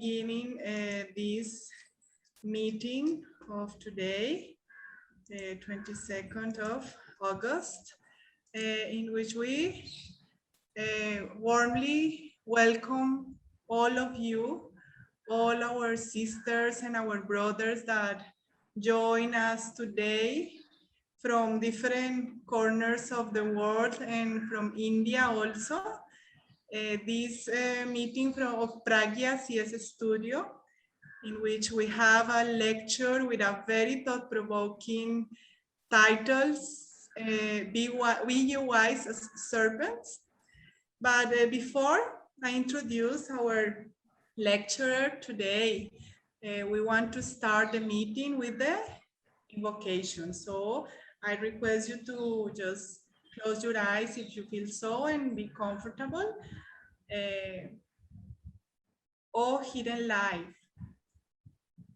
beginning this meeting of today, the 22nd of August, in which we warmly welcome all of you, all our sisters and our brothers that join us today from different corners of the world and from India also. This meeting of Pragya CS Studio, in which we have a lecture with a very thought-provoking titles, Be Wise as Serpents. But before I introduce our lecturer today, we want to start the meeting with the invocation. So I request you to just close your eyes if you feel so and be comfortable. Oh, hidden life,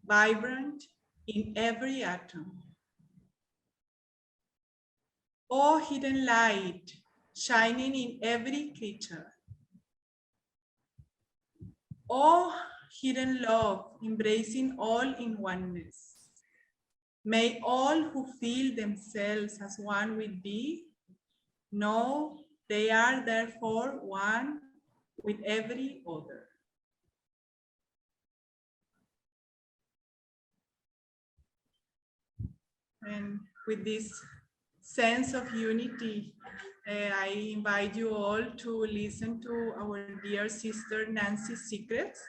vibrant in every atom. Oh, hidden light, shining in every creature. Oh, hidden love, embracing all in oneness. May all who feel themselves as one with thee know they are therefore one with every other. And with this sense of unity, I invite you all to listen to our dear sister Nancy Secrest.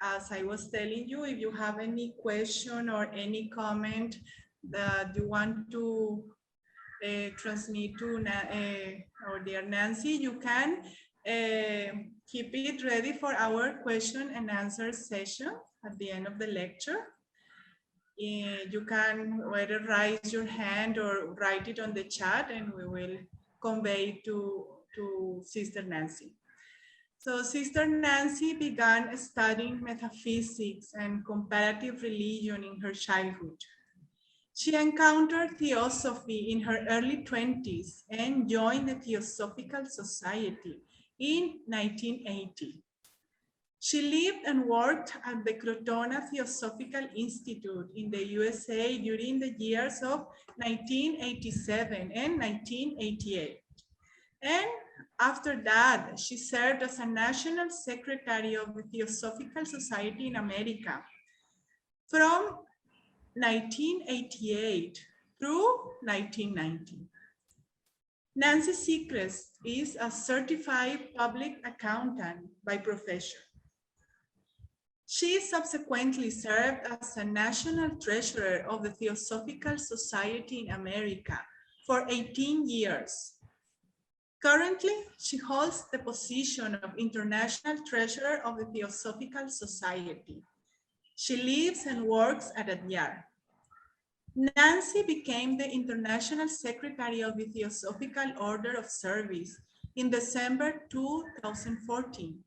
As I was telling you, if you have any question or any comment that you want to transmit to our dear Nancy, you can keep it ready for our question and answer session at the end of the lecture. You can either raise your hand or write it on the chat and we will convey to Sister Nancy. So Sister Nancy began studying metaphysics and comparative religion in her childhood. She encountered theosophy in her early 20s and joined the Theosophical Society in 1980. She lived and worked at the Crotona Theosophical Institute in the USA during the years of 1987 and 1988. And after that, she served as a national secretary of the Theosophical Society in America from 1988 through 1990. Nancy Secrest is a certified public accountant by profession. She subsequently served as a national treasurer of the Theosophical Society in America for 18 years. Currently, she holds the position of international treasurer of the Theosophical Society. She lives and works at Adyar. Nancy became the International Secretary of the Theosophical Order of Service in December 2014.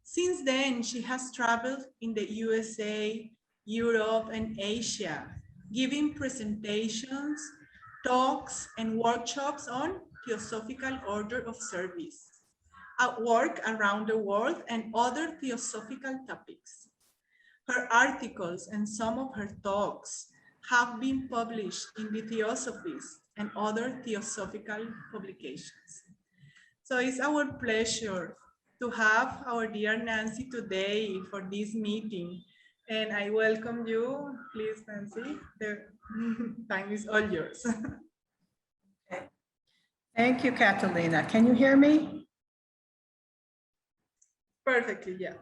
Since then, she has traveled in the USA, Europe, and Asia, giving presentations, talks, and workshops on Theosophical Order of Service, at work around the world, and other theosophical topics. Her articles and some of her talks have been published in the Theosophies and other theosophical publications. So it's our pleasure to have our dear Nancy today for this meeting. And I welcome you. Please, Nancy, the time is all yours. Okay. Thank you, Catalina. Can you hear me? Perfectly, yeah.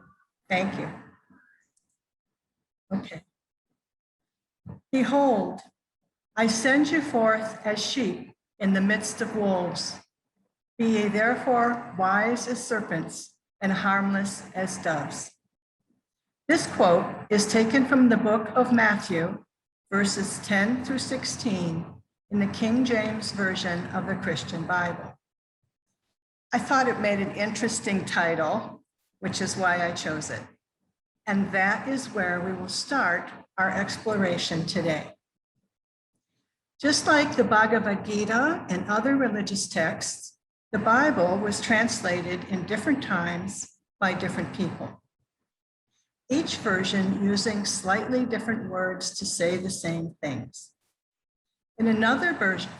Thank you. Okay. Behold, I send you forth as sheep in the midst of wolves. Be ye therefore wise as serpents and harmless as doves. This quote is taken from the book of Matthew, verses 10 through 16 in the King James Version of the Christian Bible. I thought it made an interesting title, which is why I chose it. And that is where we will start our exploration today. Just like the Bhagavad Gita and other religious texts, the Bible was translated in different times by different people. each version using slightly different words to say the same things. In another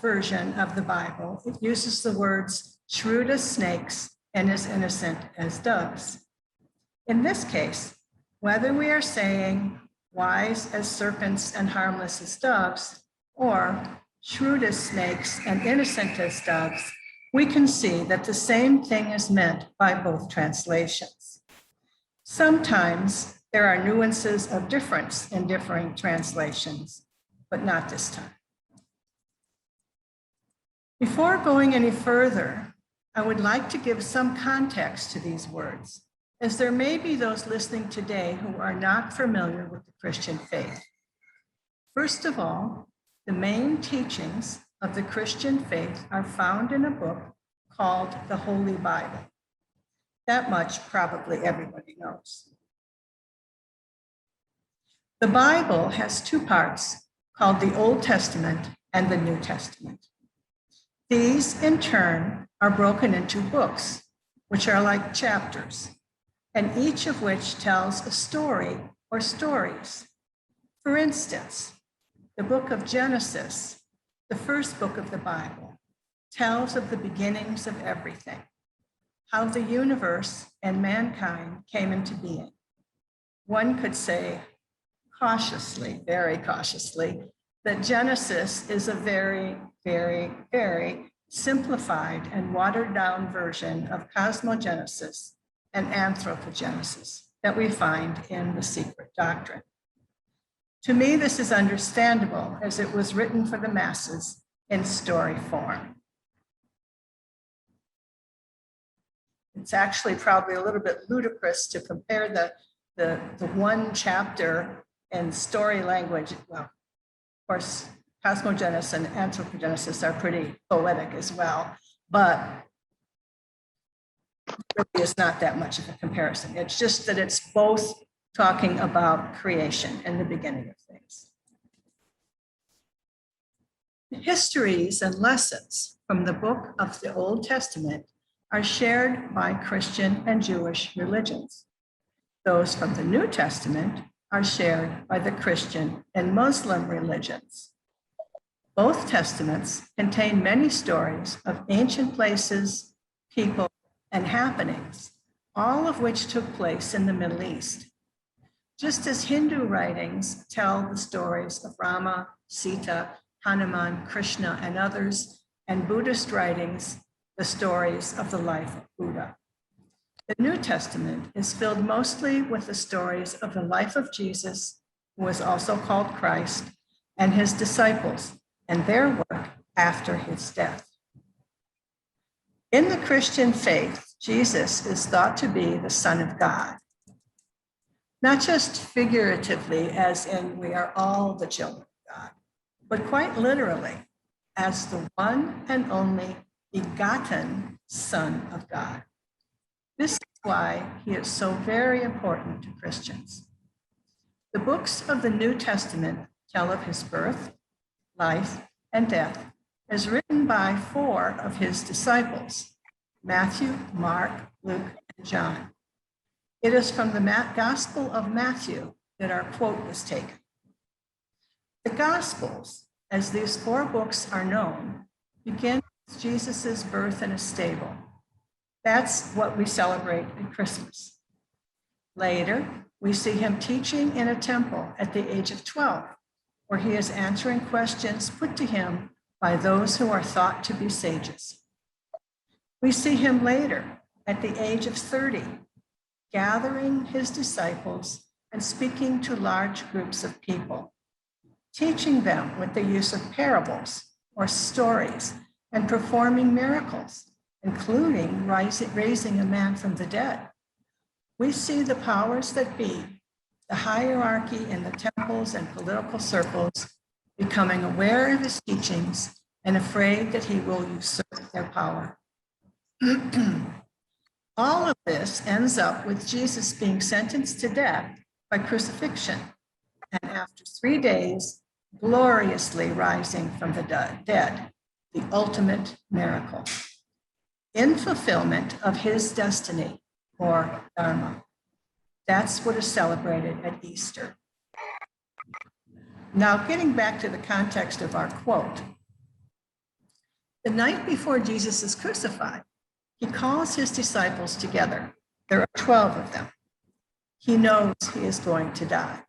version of the Bible, it uses the words shrewd as snakes and as innocent as doves. In this case, whether we are saying wise as serpents and harmless as doves, or shrewd as snakes and innocent as doves, we can see that the same thing is meant by both translations. Sometimes there are nuances of difference in differing translations, but not this time. Before going any further, I would like to give some context to these words, as there may be those listening today who are not familiar with the Christian faith. First of all, the main teachings of the Christian faith are found in a book called the Holy Bible. That much probably everybody knows. The Bible has two parts called the Old Testament and the New Testament. These, in turn, are broken into books, which are like chapters, and each of which tells a story or stories. For instance, the book of Genesis, the first book of the Bible, tells of the beginnings of everything, how the universe and mankind came into being. One could say cautiously, very cautiously, that Genesis is a very, very, very simplified and watered down version of cosmogenesis and anthropogenesis that we find in the Secret Doctrine. To me, this is understandable as it was written for the masses in story form. It's actually probably a little bit ludicrous to compare the one chapter in story language. Well, of course, cosmogenesis and anthropogenesis are pretty poetic as well, but really is not that much of a comparison. It's just that it's both talking about creation and the beginning of things. The histories and lessons from the book of the Old Testament are shared by Christian and Jewish religions. Those from the New Testament are shared by the Christian and Muslim religions. Both testaments contain many stories of ancient places, people, and happenings, all of which took place in the Middle East. Just as Hindu writings tell the stories of Rama, Sita, Hanuman, Krishna, and others, and Buddhist writings, the stories of the life of Buddha. The New Testament is filled mostly with the stories of the life of Jesus, who was also called Christ, and his disciples, and their work after his death. In the Christian faith, Jesus is thought to be the Son of God, not just figuratively, as in we are all the children of God, but quite literally, as the one and only begotten Son of God. This is why he is so very important to Christians. The books of the New Testament tell of his birth, life, and death, as written by 4 of his disciples, Matthew, Mark, Luke, and John. It is from the Gospel of Matthew that our quote was taken. The Gospels, as these 4 books are known, begin with Jesus' birth in a stable. That's what we celebrate at Christmas. Later, we see him teaching in a temple at the age of 12, where he is answering questions put to him by those who are thought to be sages. We see him later at the age of 30, gathering his disciples and speaking to large groups of people, teaching them with the use of parables or stories and performing miracles, including raising a man from the dead. We see the powers that be, the hierarchy in the temples and political circles, becoming aware of his teachings and afraid that he will usurp their power. All of this ends up with Jesus being sentenced to death by crucifixion, and after 3 days, gloriously rising from the dead, the ultimate miracle, in fulfillment of his destiny or dharma. That's what is celebrated at Easter. Now, getting back to the context of our quote, the night before Jesus is crucified, he calls his disciples together. There are 12 of them. He knows he is going to die.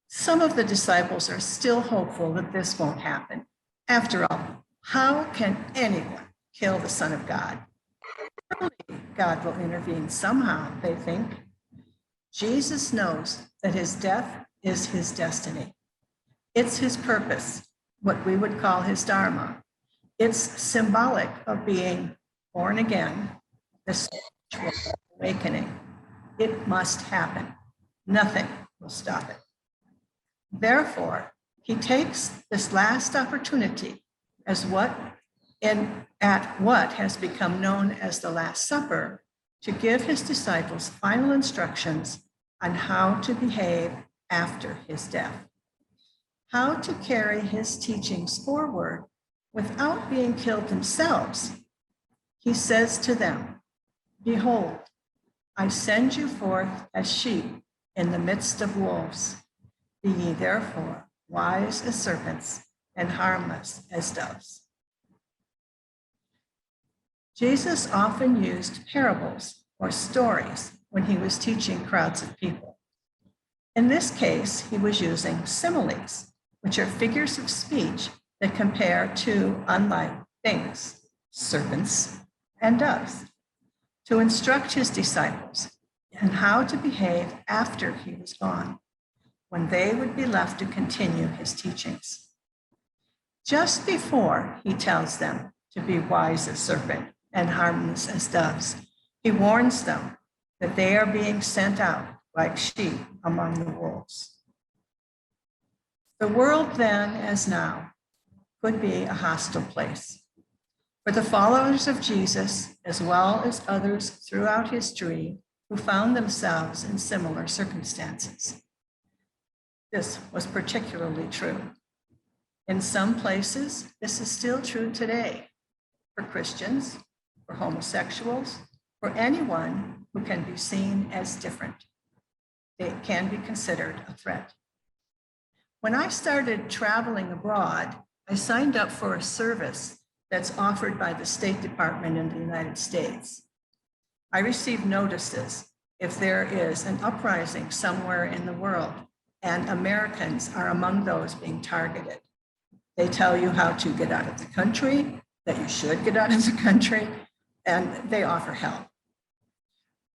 Some of the disciples are still hopeful that this won't happen. After all, how can anyone kill the Son of God? Surely God will intervene somehow, they think. Jesus knows that his death is his destiny. It's his purpose, what we would call his dharma. It's symbolic of being born again, the spiritual awakening. It must happen. Nothing will stop it. Therefore, he takes this last opportunity at what has become known as the Last Supper to give his disciples final instructions on how to behave after his death, how to carry his teachings forward without being killed themselves. He says to them, "Behold, I send you forth as sheep in the midst of wolves. Be ye therefore wise as serpents and harmless as doves." Jesus often used parables or stories when he was teaching crowds of people. In this case, he was using similes, which are figures of speech that compare two unlike things, serpents and doves, to instruct his disciples in how to behave after he was gone, when they would be left to continue his teachings. Just before he tells them to be wise as serpent and harmless as doves, he warns them that they are being sent out like sheep among the wolves. The world then, as now, could be a hostile place. For the followers of Jesus, as well as others throughout history who found themselves in similar circumstances. This was particularly true. In some places, this is still true today for Christians, for homosexuals, for anyone who can be seen as different. They can be considered a threat. When I started traveling abroad, I signed up for a service that's offered by the State Department in the United States. I receive notices if there is an uprising somewhere in the world and Americans are among those being targeted. They tell you how to get out of the country, that you should get out of the country, and they offer help.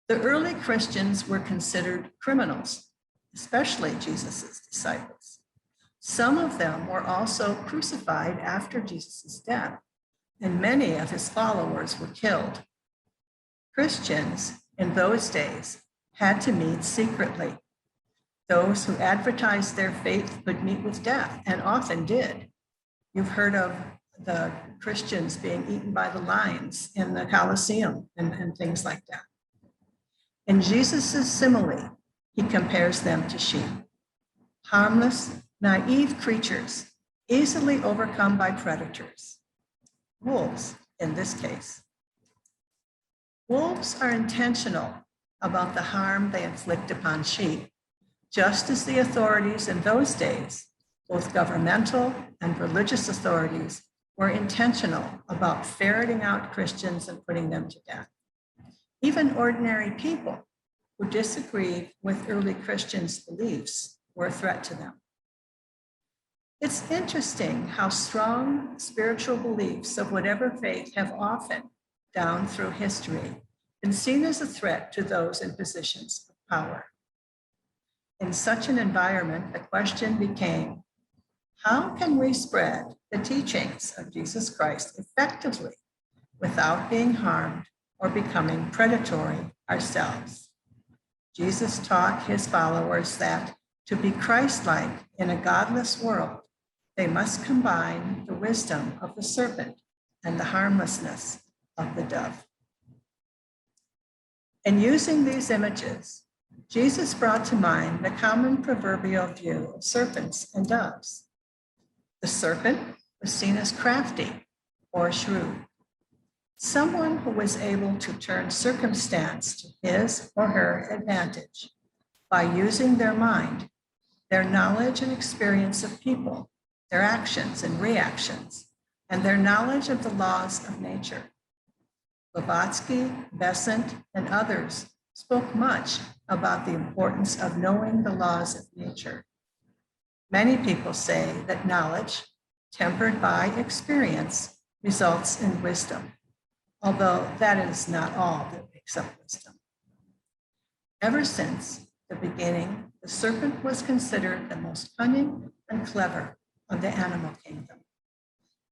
The early Christians were considered criminals, especially Jesus's disciples. Some of them were also crucified after Jesus's death, and many of his followers were killed. Christians in those days had to meet secretly. Those who advertised their faith could meet with death, and often did. You've heard of the Christians being eaten by the lions in the Colosseum and things like that. In Jesus's simile, he compares them to sheep, harmless, naive creatures, easily overcome by predators. Wolves, in this case. Wolves are intentional about the harm they inflict upon sheep, just as the authorities in those days, both governmental and religious authorities, were intentional about ferreting out Christians and putting them to death. Even ordinary people who disagreed with early Christians' beliefs were a threat to them. It's interesting how strong spiritual beliefs of whatever faith have often, down through history, been seen as a threat to those in positions of power. In such an environment, the question became, how can we spread the teachings of Jesus Christ effectively without being harmed or becoming predatory ourselves? Jesus taught his followers that to be Christ-like in a godless world, they must combine the wisdom of the serpent and the harmlessness of the dove. In using these images, Jesus brought to mind the common proverbial view of serpents and doves. The serpent was seen as crafty or shrewd. someone who was able to turn circumstance to his or her advantage by using their mind, their knowledge and experience of people, their actions and reactions, and their knowledge of the laws of nature. Blavatsky, Besant, and others spoke much about the importance of knowing the laws of nature. Many people say that knowledge, tempered by experience, results in wisdom, although that is not all that makes up wisdom. Ever since the beginning, the serpent was considered the most cunning and clever of the animal kingdom.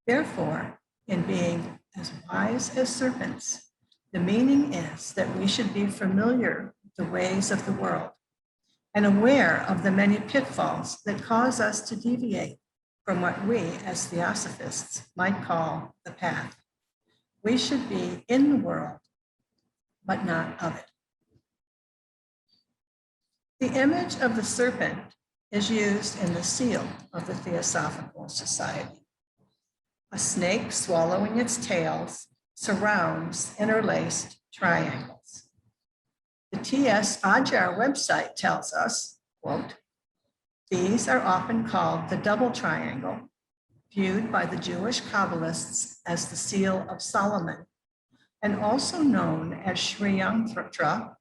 Therefore, in being as wise as serpents, the meaning is that we should be familiar with the ways of the world and aware of the many pitfalls that cause us to deviate from what we, as theosophists, might call the path. We should be in the world, but not of it. The image of the serpent is used in the seal of the Theosophical Society. A snake swallowing its tails surrounds interlaced triangles. The T.S. Adyar website tells us, quote, these are often called the double triangle, viewed by the Jewish Kabbalists as the seal of Solomon, and also known as Shriyantra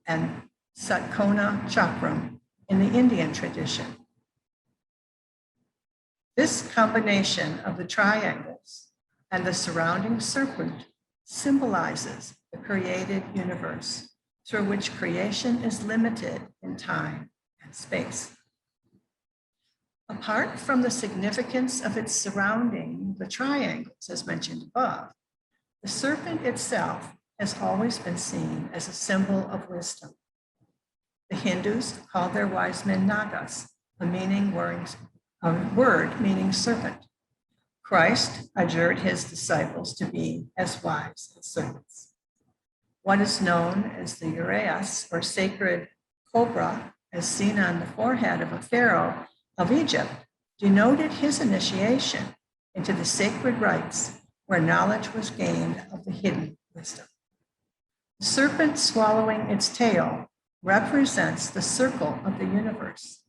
and Satkona Chakram in the Indian tradition. This combination of the triangles and the surrounding serpent symbolizes the created universe, through which creation is limited in time and space. Apart from the significance of its surrounding the triangles, as mentioned above, the serpent itself has always been seen as a symbol of wisdom. The Hindus called their wise men Nagas, a word meaning serpent. Christ adjured his disciples to be as wise as serpents. What is known as the uraeus, or sacred cobra, as seen on the forehead of a pharaoh of Egypt, denoted his initiation into the sacred rites where knowledge was gained of the hidden wisdom. The serpent swallowing its tail represents the circle of the universe,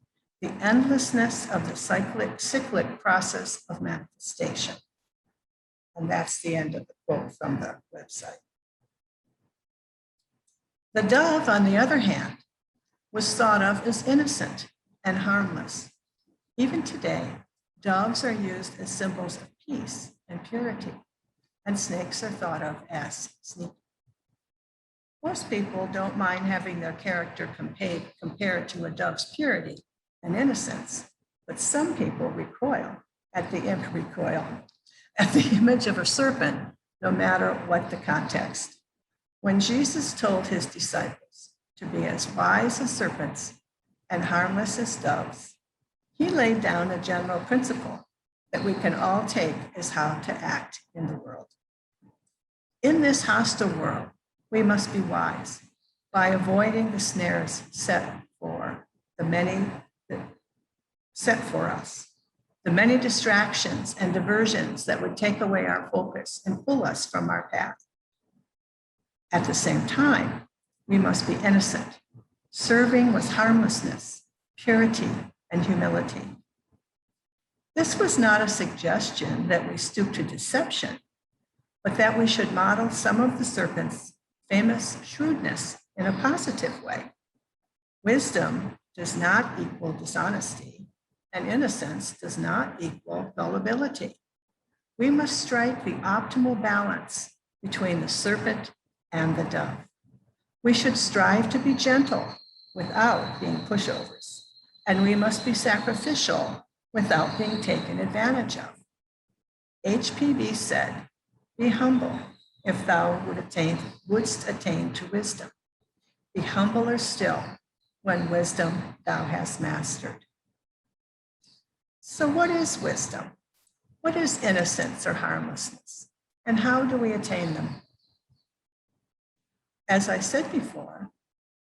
the endlessness of the cyclic process of manifestation. And that's the end of the quote from the website. The dove, on the other hand, was thought of as innocent and harmless. Even today, doves are used as symbols of peace and purity, and snakes are thought of as sneaky. Most people don't mind having their character compared to a dove's purity and innocence, but some people recoil at the image of a serpent, no matter what the context. When Jesus told his disciples to be as wise as serpents and harmless as doves, he laid down a general principle that we can all take as how to act in the world. In this hostile world, we must be wise by avoiding the snares set for us, the many distractions and diversions that would take away our focus and pull us from our path. At the same time, we must be innocent, serving with harmlessness, purity, and humility. This was not a suggestion that we stoop to deception, but that we should model some of the serpent's famous shrewdness in a positive way. Wisdom does not equal dishonesty, and innocence does not equal gullibility. We must strike the optimal balance between the serpent and the dove. We should strive to be gentle without being pushovers, and we must be sacrificial without being taken advantage of. HPB said, "Be humble if thou wouldst attain to wisdom. Be humbler still when wisdom thou hast mastered." So what is wisdom? What is innocence or harmlessness? And how do we attain them? As I said before,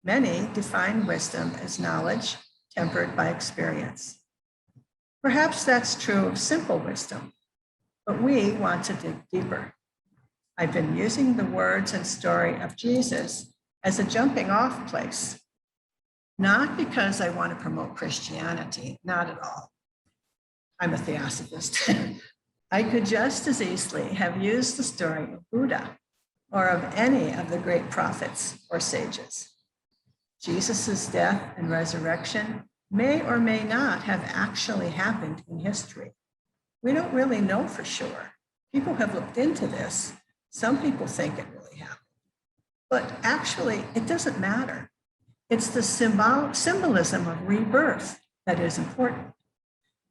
many define wisdom as knowledge tempered by experience. Perhaps that's true of simple wisdom, but we want to dig deeper. I've been using the words and story of Jesus as a jumping off place, not because I want to promote Christianity, not at all. I'm a theosophist. I could just as easily have used the story of Buddha or of any of the great prophets or sages. Jesus' death and resurrection may or may not have actually happened in history. We don't really know for sure. People have looked into this. Some people think it really happened. But actually, it doesn't matter. It's the symbolism of rebirth that is important.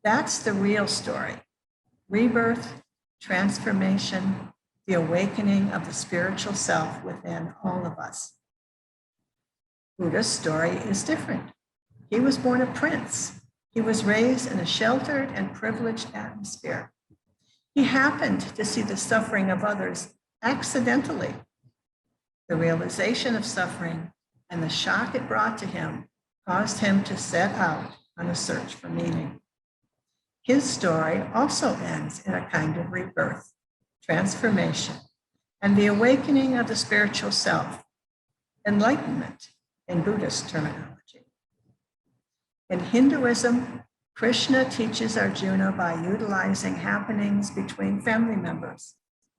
That's the real story. Rebirth, transformation, the awakening of the spiritual self within all of us. Buddha's story is different. He was born a prince. He was raised in a sheltered and privileged atmosphere. He happened to see the suffering of others accidentally. The realization of suffering and the shock it brought to him caused him to set out on a search for meaning. His story also ends in a kind of rebirth, transformation, and the awakening of the spiritual self, enlightenment in Buddhist terminology. In Hinduism, Krishna teaches Arjuna by utilizing happenings between family members,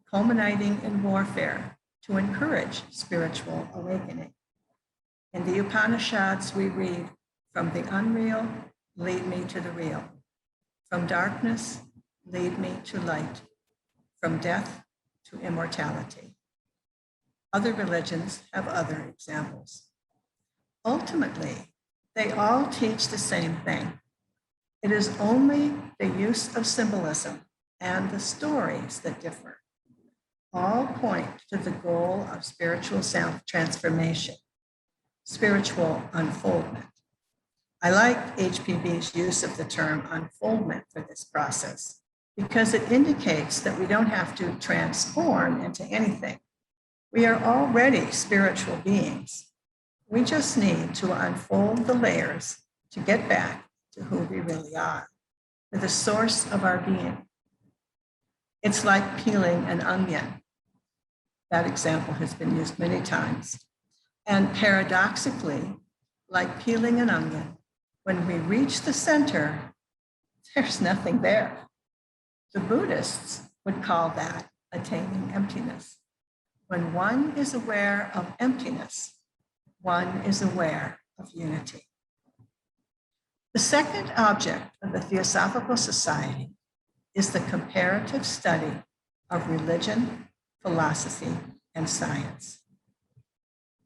culminating in warfare to encourage spiritual awakening. In the Upanishads, we read, "From the unreal, lead me to the real. From darkness, lead me to light. From death to immortality." Other religions have other examples. Ultimately, they all teach the same thing. It is only the use of symbolism and the stories that differ. All point to the goal of spiritual self-transformation, spiritual unfoldment. I like HPB's use of the term unfoldment for this process because it indicates that we don't have to transform into anything. We are already spiritual beings. We just need to unfold the layers to get back to who we really are, to the source of our being. It's like peeling an onion. That example has been used many times. And paradoxically, like peeling an onion, when we reach the center, there's nothing there. The Buddhists would call that attaining emptiness. When one is aware of emptiness, one is aware of unity. The second object of the Theosophical Society is the comparative study of religion, philosophy, and science.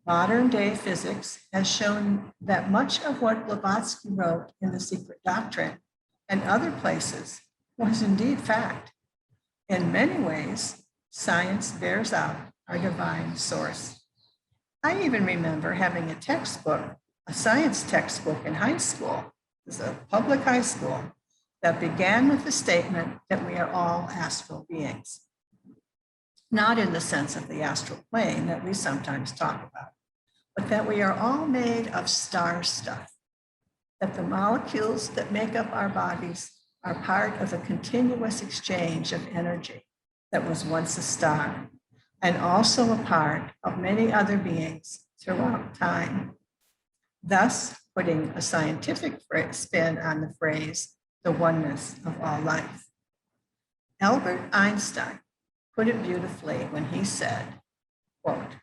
Modern day physics has shown that much of what Blavatsky wrote in The Secret Doctrine and other places was indeed fact. In many ways, science bears out our divine source. I even remember having a textbook, a science textbook in high school. It was a public high school that began with the statement that we are all astral beings. Not in the sense of the astral plane that we sometimes talk about, but that we are all made of star stuff, that the molecules that make up our bodies are part of a continuous exchange of energy that was once a star, and also a part of many other beings throughout time. Thus, putting a scientific spin on the phrase, the oneness of all life. Albert Einstein put it beautifully when he said, quote,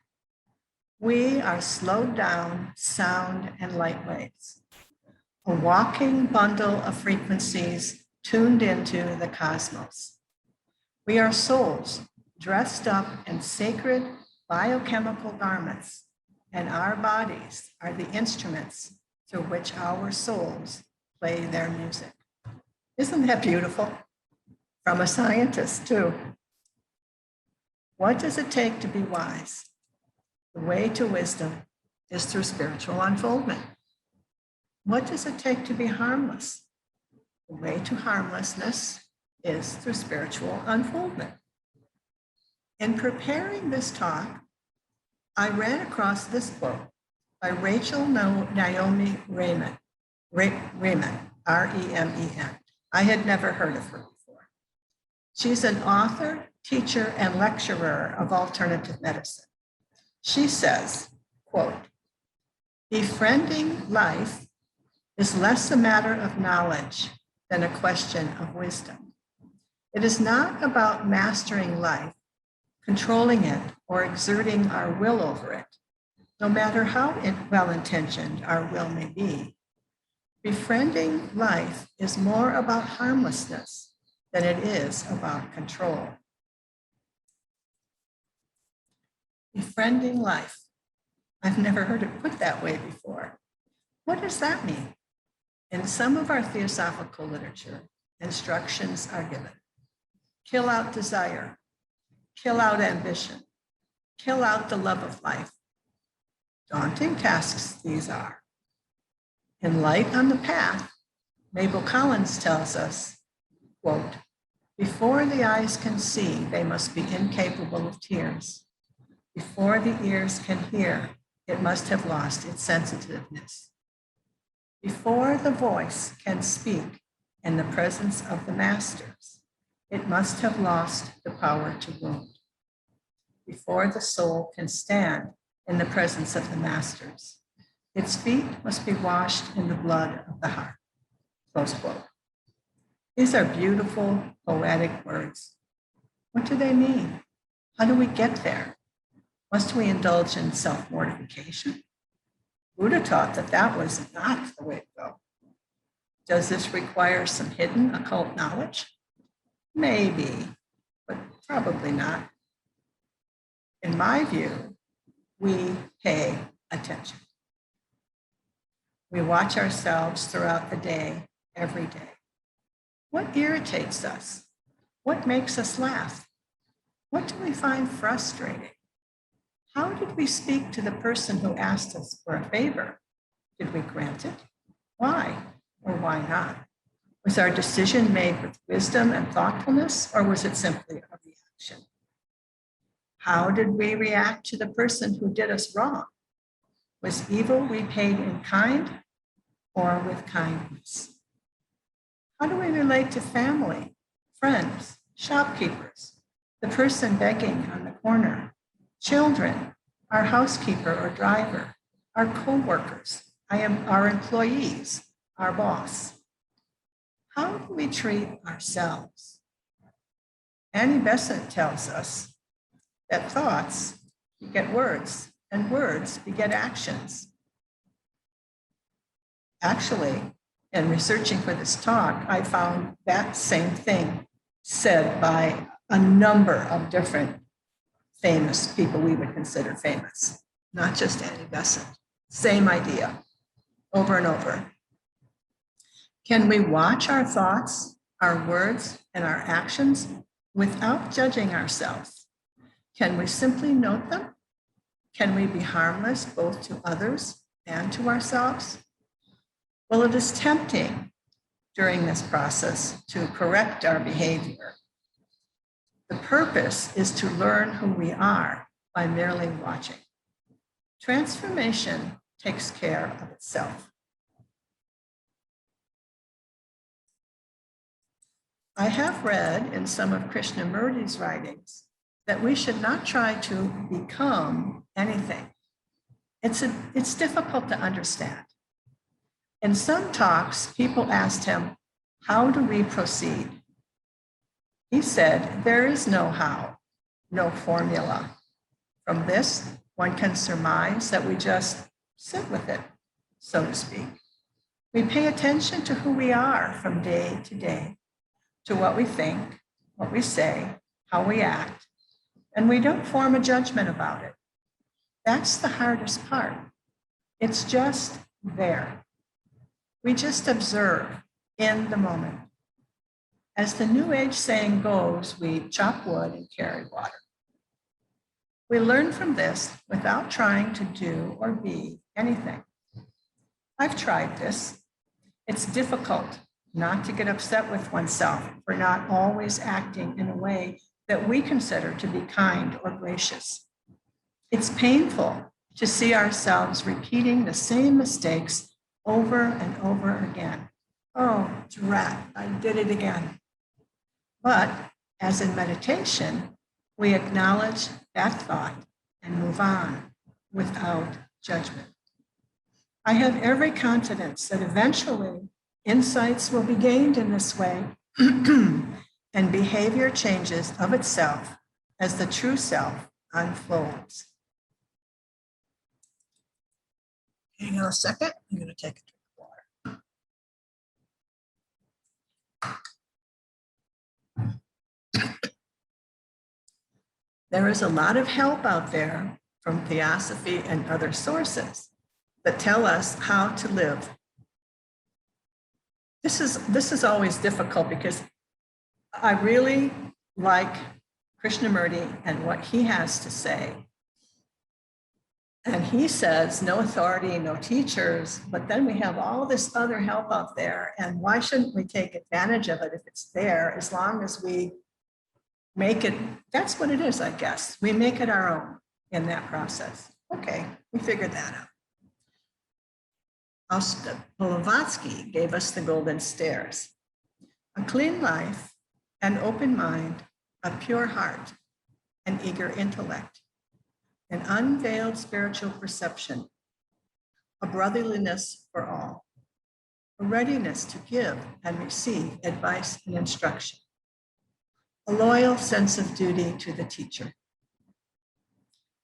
"We are slowed down sound and light waves, a walking bundle of frequencies tuned into the cosmos. We are souls dressed up in sacred biochemical garments, and our bodies are the instruments through which our souls play their music." Isn't that beautiful? From a scientist, too. What does it take to be wise? The way to wisdom is through spiritual unfoldment. What does it take to be harmless? The way to harmlessness is through spiritual unfoldment. In preparing this talk, I ran across this book by Rachel Naomi Remen, R-E-M-E-N. I had never heard of her before. She's an author teacher and lecturer of alternative medicine. She says, quote, "Befriending life is less a matter of knowledge than a question of wisdom. It is not about mastering life, controlling it, or exerting our will over it, no matter how well-intentioned our will may be. Befriending life is more about harmlessness than it is about control." Befriending life. I've never heard it put that way before. What does that mean? In some of our theosophical literature, instructions are given. Kill out desire, kill out ambition, kill out the love of life. Daunting tasks these are. In Light on the Path, Mabel Collins tells us, quote, "Before the eyes can see, they must be incapable of tears. Before the ears can hear, it must have lost its sensitiveness. Before the voice can speak in the presence of the masters, it must have lost the power to wound. Before the soul can stand in the presence of the masters, its feet must be washed in the blood of the heart." Close quote. These are beautiful, poetic words. What do they mean? How do we get there? Must we indulge in self-mortification? Buddha taught that that was not the way to go. Does this require some hidden occult knowledge? Maybe, but probably not. In my view, we pay attention. We watch ourselves throughout the day, every day. What irritates us? What makes us laugh? What do we find frustrating? How did we speak to the person who asked us for a favor? Did we grant it? Why or why not? Was our decision made with wisdom and thoughtfulness, or was it simply a reaction? How did we react to the person who did us wrong? Was evil repaid in kind or with kindness? How do we relate to family, friends, shopkeepers, the person begging on the corner, children, our housekeeper or driver, our co-workers, our employees, our boss? How do we treat ourselves? Annie Besant tells us that thoughts beget words and words beget actions. Actually, in researching for this talk, I found that same thing said by a number of different famous people we would consider famous, not just Annie Besant. Same idea, over and over. Can we watch our thoughts, our words, and our actions without judging ourselves? Can we simply note them? Can we be harmless both to others and to ourselves? Well, it is tempting during this process to correct our behavior. The purpose is to learn who we are by merely watching. Transformation takes care of itself. I have read in some of Krishnamurti's writings that we should not try to become anything. It's difficult to understand. In some talks, people asked him, "How do we proceed?" He said, "There is no how, no formula. From this, one can surmise that we just sit with it, so to speak. We pay attention to who we are from day to day, to what we think, what we say, how we act, and we don't form a judgment about it. That's the hardest part. It's just there. We just observe in the moment. As the New Age saying goes, we chop wood and carry water. We learn from this without trying to do or be anything. I've tried this. It's difficult not to get upset with oneself for not always acting in a way that we consider to be kind or gracious. It's painful to see ourselves repeating the same mistakes over and over again. Oh, drat, I did it again. But As in meditation, we acknowledge that thought and move on without judgment. I have every confidence that eventually insights will be gained in this way and behavior changes of itself as the true self unfolds. Hang on a second, I'm going to take a drink of water. There is a lot of help out there from Theosophy and other sources that tell us how to live. This is always difficult because I really like Krishnamurti and what he has to say. And he says, no authority, no teachers, but then we have all this other help out there. And why shouldn't we take advantage of it if it's there, as long as we make it, that's what it is, I guess. We make it our own in that process. Okay, we figured that out. Blavatsky gave us the golden stairs: a clean life, an open mind, a pure heart, an eager intellect, an unveiled spiritual perception, a brotherliness for all, a readiness to give and receive advice and instruction, a loyal sense of duty to the teacher,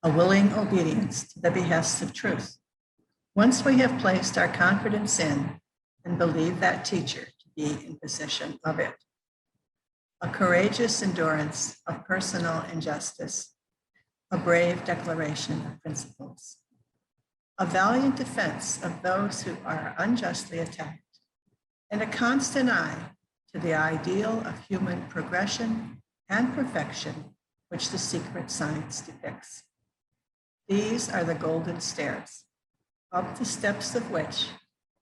a willing obedience to the behests of truth. Once we have placed our confidence in and believe that teacher to be in possession of it, a courageous endurance of personal injustice, a brave declaration of principles, a valiant defense of those who are unjustly attacked, and a constant eye to the ideal of human progression and perfection which the secret science depicts. These are the golden stairs, up the steps of which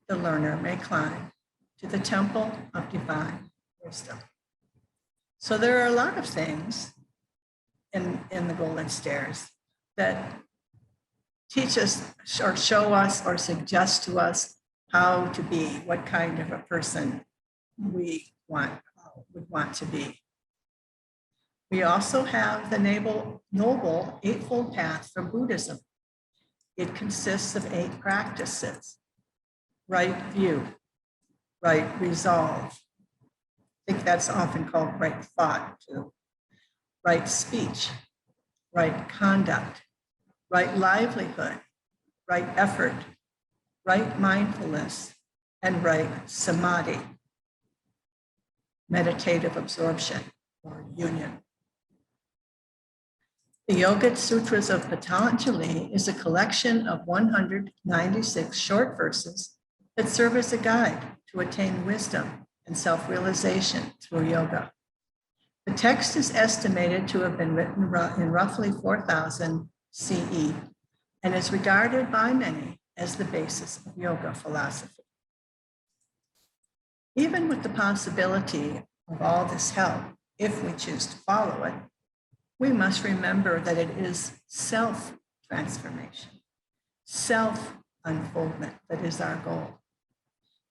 the learner may climb to the temple of divine wisdom. So there are a lot of things in the golden stairs that teach us or show us or suggest to us how to be, what kind of a person we would want to be. We also have the noble Eightfold Path from Buddhism. It consists of 8 practices: right view, right resolve. I think that's often called right thought too. Right speech, right conduct, right livelihood, right effort, right mindfulness, and right samadhi, meditative absorption or union. The Yoga Sutras of Patanjali is a collection of 196 short verses that serve as a guide to attain wisdom and self-realization through yoga. The text is estimated to have been written in roughly 4000 CE and is regarded by many as the basis of yoga philosophy. Even with the possibility of all this help, if we choose to follow it, we must remember that it is self-transformation, self-unfoldment that is our goal.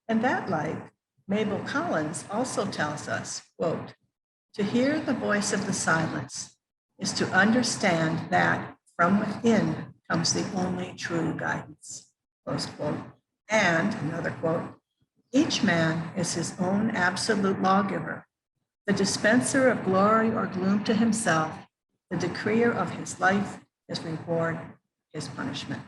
And that, like Mabel Collins also tells us, quote, to hear the voice of the silence is to understand that from within comes the only true guidance, close quote. And another quote, each man is his own absolute lawgiver, the dispenser of glory or gloom to himself, the decreer of his life, his reward, his punishment.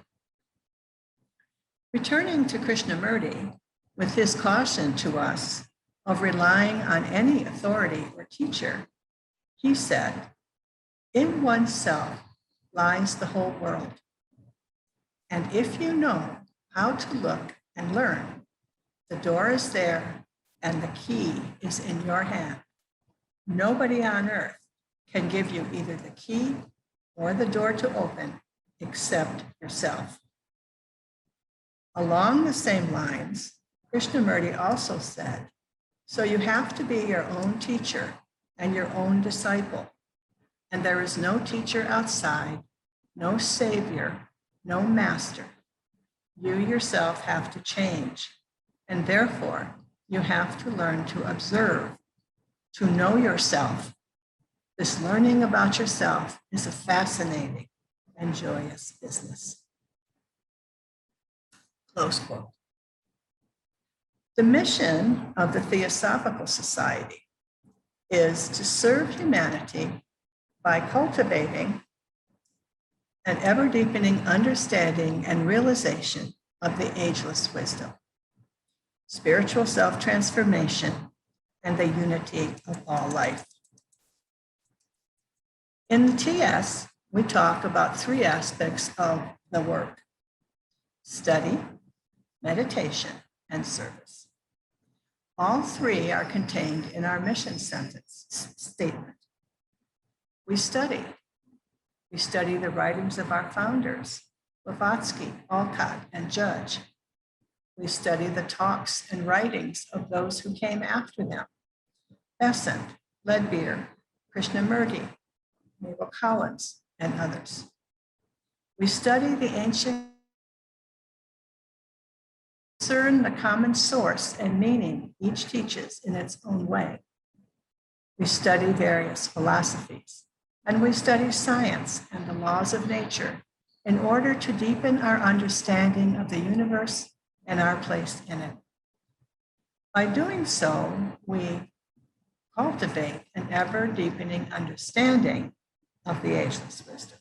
Returning to Krishnamurti, with his caution to us of relying on any authority or teacher, he said, in oneself lies the whole world. And if you know how to look and learn, the door is there and the key is in your hand. Nobody on earth can give you either the key or the door to open except yourself. Along the same lines, Krishnamurti also said, so you have to be your own teacher and your own disciple. And there is no teacher outside, no savior, no master. You yourself have to change. And therefore, you have to learn to observe, to know yourself, This learning about yourself is a fascinating and joyous business. Close quote. The mission of the Theosophical Society is to serve humanity by cultivating an ever-deepening understanding and realization of the ageless wisdom, spiritual self-transformation, and the unity of all life. In the TS, we talk about three aspects of the work: study, meditation, and service. All three are contained in our mission statement. We study the writings of our founders, Blavatsky, Alcott, and Judge. We study the talks and writings of those who came after them, Besant, Leadbeater, Krishnamurti, Mabel Collins, and others. We study the ancient, discern the common source and meaning each teaches in its own way. We study various philosophies, and we study science and the laws of nature in order to deepen our understanding of the universe and our place in it. By doing so, we cultivate an ever-deepening understanding of the ageless wisdom,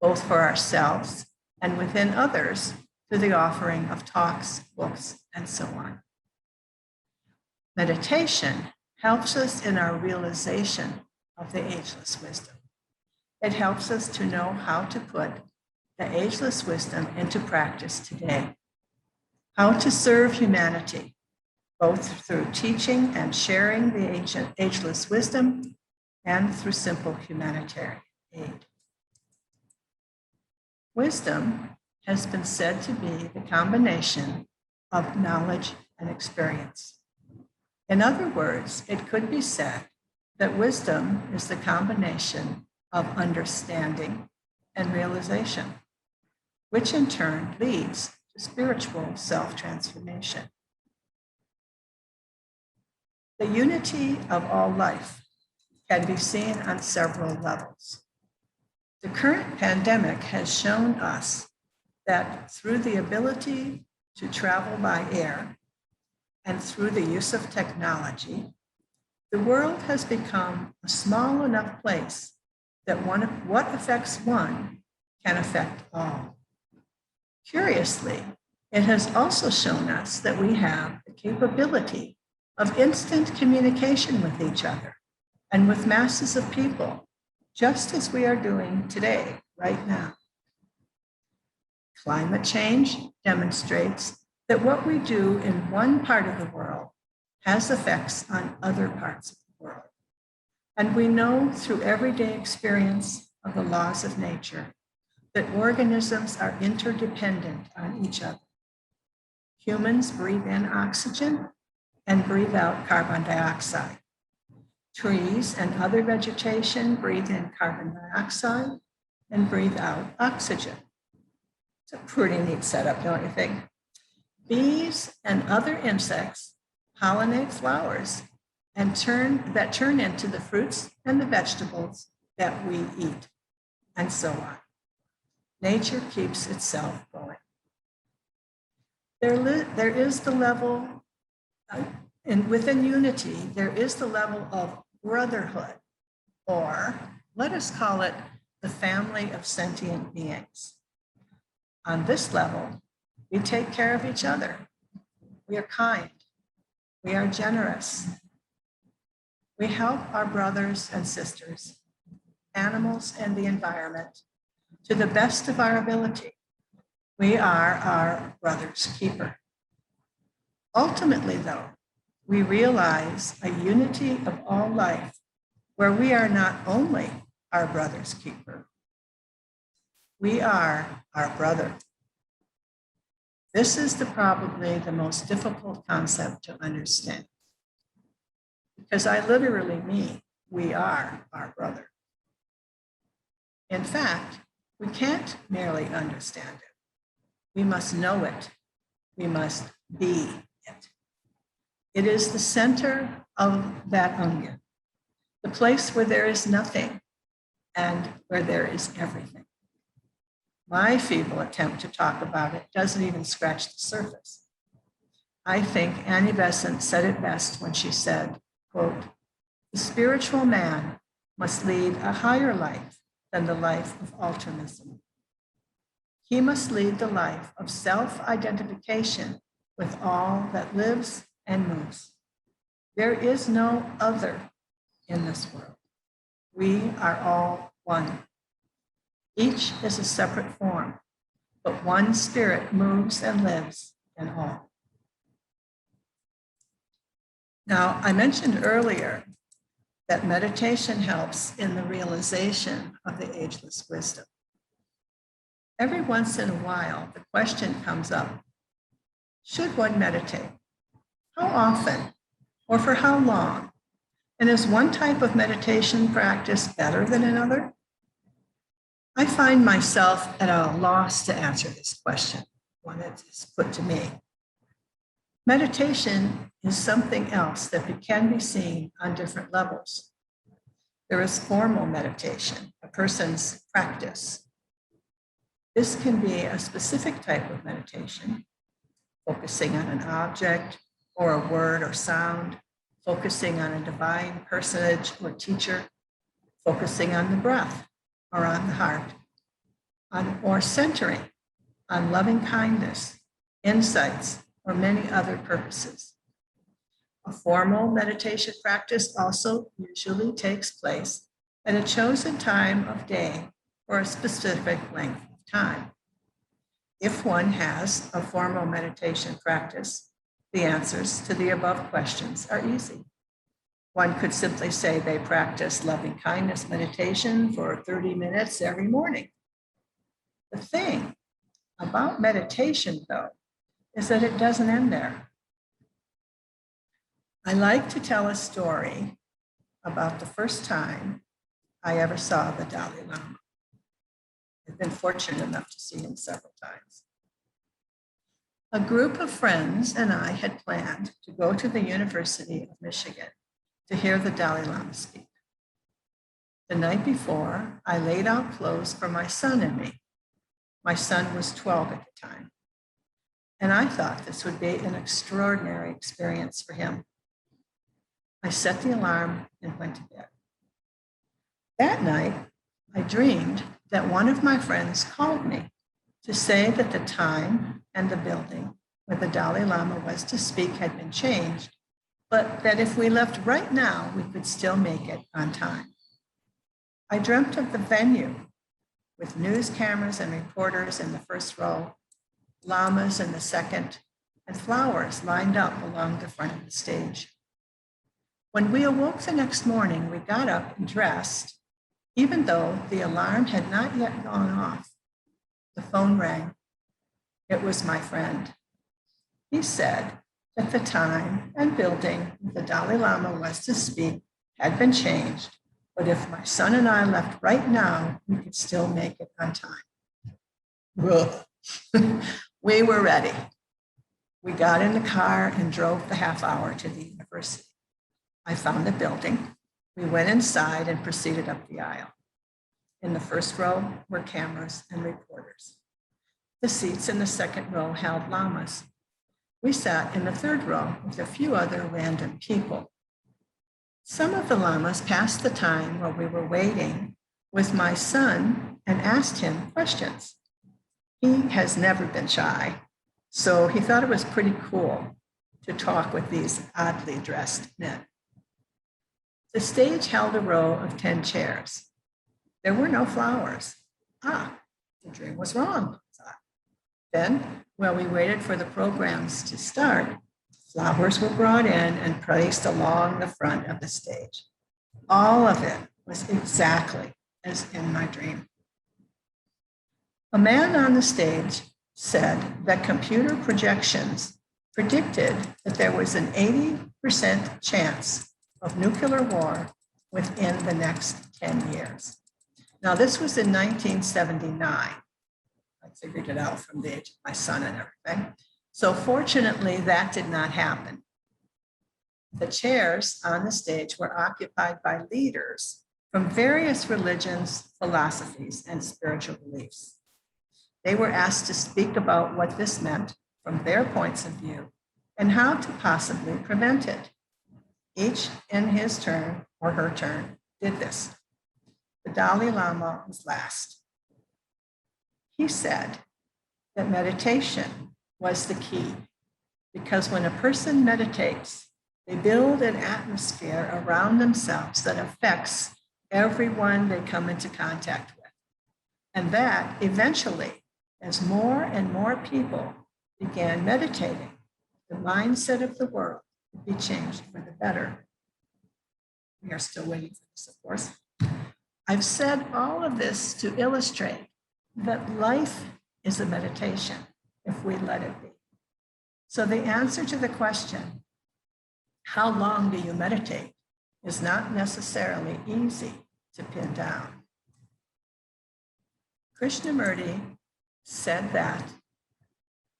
both for ourselves and within others through the offering of talks, books, and so on. Meditation helps us in our realization of the ageless wisdom. It helps us to know how to put the ageless wisdom into practice today, how to serve humanity, both through teaching and sharing the ancient ageless wisdom and through simple humanitarian aid. Wisdom has been said to be the combination of knowledge and experience. In other words, it could be said that wisdom is the combination of understanding and realization, which in turn leads to spiritual self-transformation. The unity of all life can be seen on several levels. The current pandemic has shown us that through the ability to travel by air and through the use of technology, the world has become a small enough place that what affects one can affect all. Curiously, it has also shown us that we have the capability of instant communication with each other and with masses of people, just as we are doing today, right now. Climate change demonstrates that what we do in one part of the world has effects on other parts of the world. And we know through everyday experience of the laws of nature that organisms are interdependent on each other. Humans breathe in oxygen and breathe out carbon dioxide. Trees and other vegetation breathe in carbon dioxide and breathe out oxygen. It's a pretty neat setup, don't you think? Bees and other insects pollinate flowers and turn into the fruits and the vegetables that we eat, and so on. Nature keeps itself going. There is the level, and within unity, there is the level of brotherhood, or let us call it the family of sentient beings. On this level, we take care of each other. We are kind. We are generous. We help our brothers and sisters, animals, and the environment to the best of our ability. We are our brother's keeper. Ultimately, though, we realize a unity of all life where we are not only our brother's keeper, we are our brother. This is probably the most difficult concept to understand, because I literally mean we are our brother. In fact, we can't merely understand it. We must know it. We must be it. It is the center of that onion, the place where there is nothing and where there is everything. My feeble attempt to talk about it doesn't even scratch the surface. I think Annie Besant said it best when she said, quote, "The spiritual man must lead a higher life than the life of altruism. He must lead the life of self-identification with all that lives and moves. There is no other in this world. We are all one. Each is a separate form, but one spirit moves and lives in all." Now, I mentioned earlier that meditation helps in the realization of the ageless wisdom. Every once in a while, the question comes up, should one meditate? How often? Or for how long? And is one type of meditation practice better than another? I find myself at a loss to answer this question when it is put to me. Meditation is something else that can be seen on different levels. There is formal meditation, a person's practice. This can be a specific type of meditation, focusing on an object or a word or sound, focusing on a divine personage or teacher, focusing on the breath or on the heart, or centering on loving kindness, insights, or many other purposes. A formal meditation practice also usually takes place at a chosen time of day or a specific length of time. If one has a formal meditation practice, the answers to the above questions are easy. One could simply say they practice loving kindness meditation for 30 minutes every morning. The thing about meditation, though, is that it doesn't end there. I like to tell a story about the first time I ever saw the Dalai Lama. I've been fortunate enough to see him several times. A group of friends and I had planned to go to the University of Michigan to hear the Dalai Lama speak. The night before, I laid out clothes for my son and me. My son was 12 at the time, and I thought this would be an extraordinary experience for him. I set the alarm and went to bed. That night, I dreamed that one of my friends called me to say that the time and the building where the Dalai Lama was to speak had been changed, but that if we left right now, we could still make it on time. I dreamt of the venue with news cameras and reporters in the first row, lamas in the second, and flowers lined up along the front of the stage. When we awoke the next morning, we got up and dressed, even though the alarm had not yet gone off. The phone rang. It was my friend. He said that the time and building the Dalai Lama was to speak had been changed, but if my son and I left right now, we could still make it on time. We were ready. We got in the car and drove the half hour to the university. I found the building. We went inside and proceeded up the aisle. In the first row were cameras and reporters. The seats in the second row held lamas. We sat in the third row with a few other random people. Some of the lamas passed the time while we were waiting with my son and asked him questions. He has never been shy, so he thought it was pretty cool to talk with these oddly dressed men. The stage held a row of 10 chairs. There were no flowers. The dream was wrong, I thought. Then, while we waited for the programs to start, flowers were brought in and placed along the front of the stage. All of it was exactly as in my dream. A man on the stage said that computer projections predicted that there was an 80% chance of nuclear war within the next 10 years. Now, this was in 1979. I figured it out from the age of my son and everything. So fortunately, that did not happen. The chairs on the stage were occupied by leaders from various religions, philosophies, and spiritual beliefs. They were asked to speak about what this meant from their points of view and how to possibly prevent it. Each in his turn or her turn did this. The Dalai Lama was last. He said that meditation was the key because when a person meditates, they build an atmosphere around themselves that affects everyone they come into contact with. And that eventually, as more and more people began meditating, the mindset of the world would be changed for the better. We are still waiting for this, of course. I've said all of this to illustrate that life is a meditation if we let it be. So the answer to the question, how long do you meditate, is not necessarily easy to pin down. Krishnamurti said that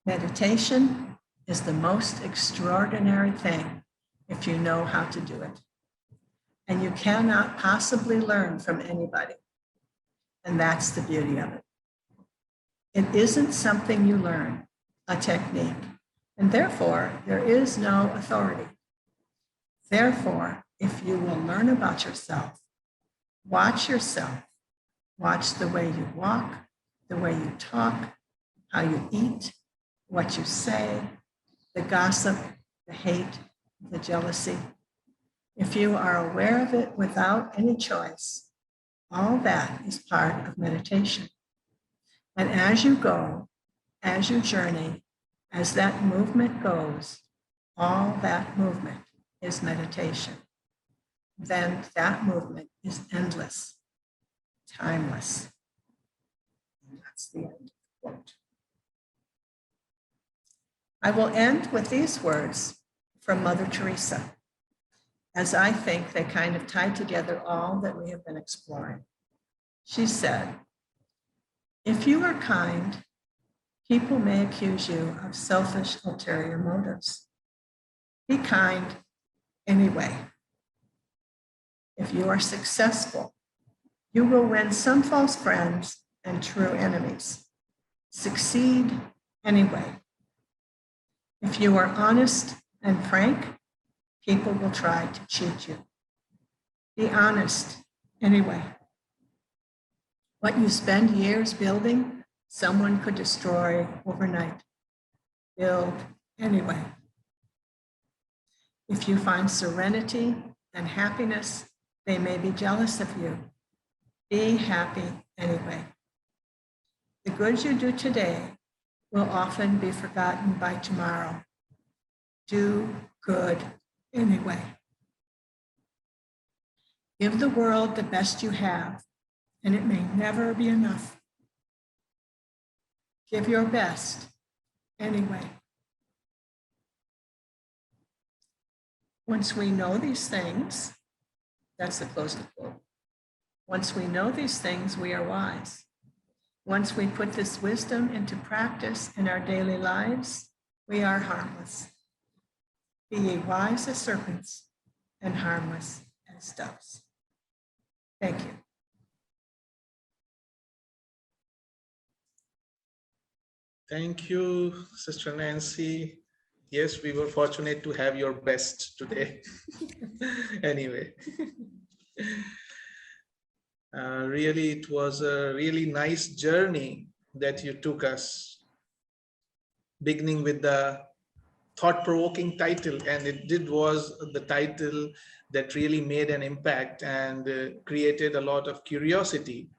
meditation is the most extraordinary thing if you know how to do it. And you cannot possibly learn from anybody. And that's the beauty of it. It isn't something you learn, a technique, and therefore there is no authority. Therefore, if you will learn about yourself, watch the way you walk, the way you talk, how you eat, what you say, the gossip, the hate, the jealousy. If you are aware of it without any choice, all that is part of meditation. And as you go, as you journey, as that movement goes, all that movement is meditation. Then that movement is endless, timeless. And that's the end of the quote. I will end with these words from Mother Teresa, as I think they kind of tie together all that we have been exploring. She said, "If you are kind, people may accuse you of selfish, ulterior motives. Be kind anyway. If you are successful, you will win some false friends and true enemies. Succeed anyway. If you are honest and frank, people will try to cheat you. Be honest anyway. What you spend years building, someone could destroy overnight. Build anyway. If you find serenity and happiness, they may be jealous of you. Be happy anyway. The good you do today will often be forgotten by tomorrow. Do good anyway. Give the world the best you have, and it may never be enough. Give your best anyway. Once we know these things, that's the closing quote. Once we know these things, we are wise. Once we put this wisdom into practice in our daily lives, we are harmless. Be ye wise as serpents and harmless as doves. Thank you. Thank you, Sister Nancy. Yes, we were fortunate to have your best today. Anyway, really, it was a really nice journey that you took us, beginning with the thought-provoking title, and it was the title that really made an impact and created a lot of curiosity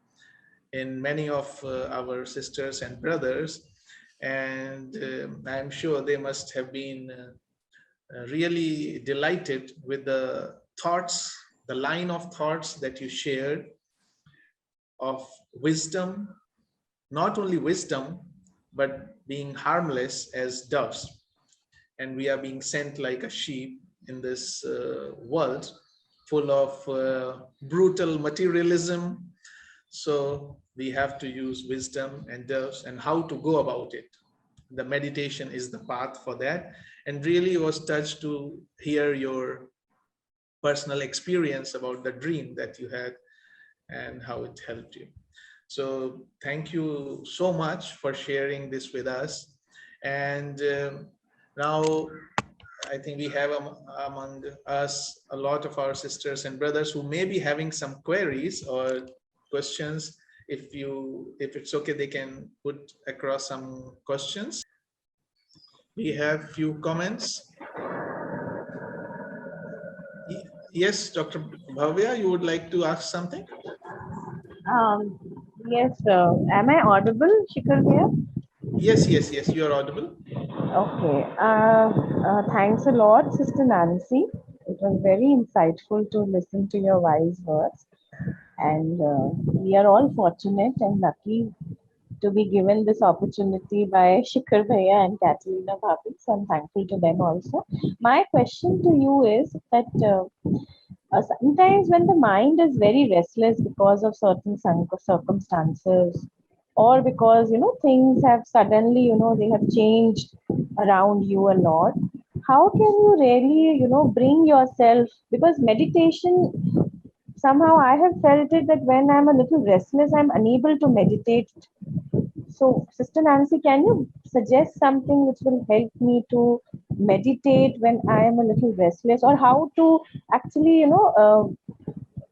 in many of our sisters and brothers. And I'm sure they must have been really delighted with the thoughts, the line of thoughts that you shared of wisdom, not only wisdom, but being harmless as doves. And we are being sent like a sheep in this world full of brutal materialism. So we have to use wisdom and doves and how to go about it. the meditation is the path for that, and really was touched to hear your personal experience about the dream that you had and how it helped you. So thank you so much for sharing this with us. And now I think we have among us a lot of our sisters and brothers who may be having some queries or questions. If it's okay, they can put across some questions. We have few comments. Yes, Dr. Bhavya, you would like to ask something? Um, yes, am I audible, Shikhar here? Yes, you are audible. Okay. Thanks a lot, Sister Nancy. It was very insightful to listen to your wise words. And we are all fortunate and lucky to be given this opportunity by Shikhar Bhaiya and Catalina Bhabhi. So I'm thankful to them also. My question to you is that sometimes when the mind is very restless because of certain circumstances, or because things have suddenly they have changed around you a lot, how can you really bring yourself, because meditation, somehow I have felt it that when I'm a little restless, I'm unable to meditate. So, Sister Nancy, can you suggest something which will help me to meditate when I am a little restless, or how to actually,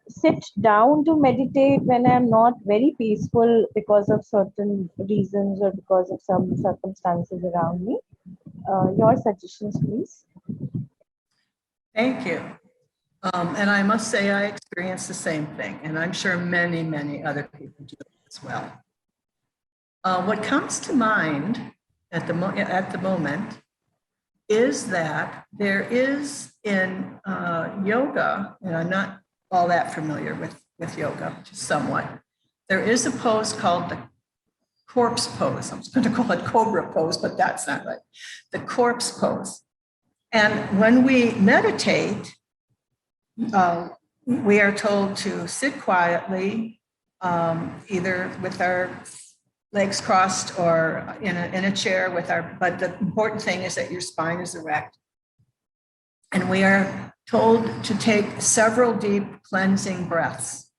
sit down to meditate when I'm not very peaceful because of certain reasons or because of some circumstances around me? Your suggestions, please. Thank you. And I must say, I experienced the same thing, and I'm sure many, many other people do as well. What comes to mind at the moment is that there is in yoga, and I'm not all that familiar with yoga, just somewhat. There is a pose called the corpse pose. I'm going to call it cobra pose, but that's not right. The corpse pose. And when we meditate, we are told to sit quietly, either with our legs crossed or in a chair but the important thing is that your spine is erect. And we are told to take several deep cleansing breaths.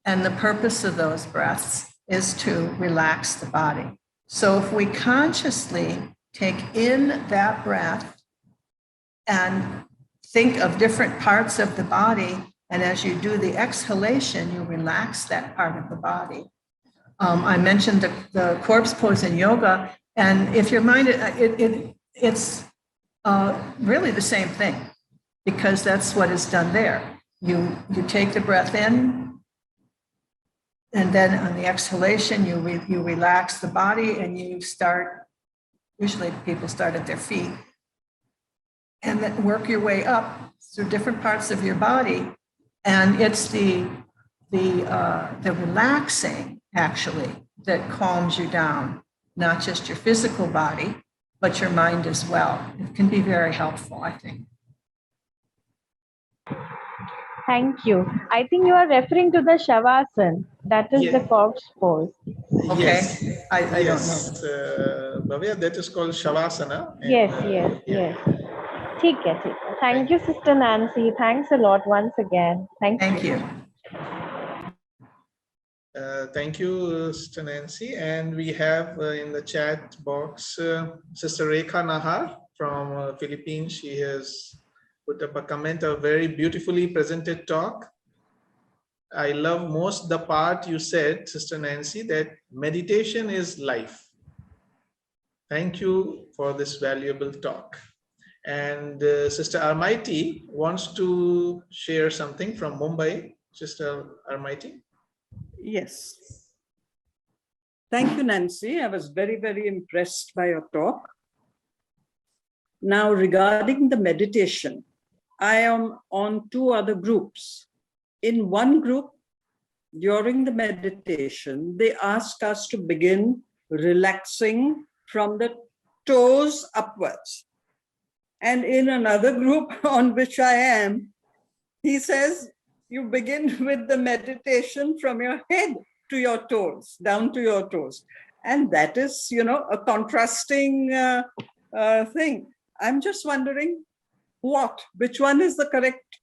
And the purpose of those breaths is to relax the body. So if we consciously take in that breath and think of different parts of the body, and as you do the exhalation, you relax that part of the body. I mentioned the corpse pose in yoga, and if your mind, it's really the same thing, because that's what is done there. You take the breath in, and then on the exhalation, you relax the body, and you start. Usually, people start at their feet, and then work your way up through different parts of your body, and it's the relaxing actually that calms you down, not just your physical body, but your mind as well. It can be very helpful, I think. Thank you. I think you are referring to the Shavasana. That is the corpse pose. Okay. Yes. I don't Yes, Bhavya, that is called Shavasana. And, Yes. ठीक है. Thank you, Sister Nancy. Thanks a lot once again. Thank you. Thank you, Sister Nancy. And we have in the chat box Sister Rekha Nahar from Philippines. She has put up a comment, a very beautifully presented talk. I love most the part you said, Sister Nancy, that meditation is life. Thank you for this valuable talk. And Sister Armaiti wants to share something from Mumbai. Sister Armaiti. Yes. Thank you, Nancy. I was very, very impressed by your talk. Now, regarding the meditation, I am on two other groups. In one group, during the meditation, they ask us to begin relaxing from the toes upwards. And in another group on which I am, he says, you begin with the meditation from your head to your toes, down to your toes. And that is, a contrasting thing. I'm just wondering which one is the correct?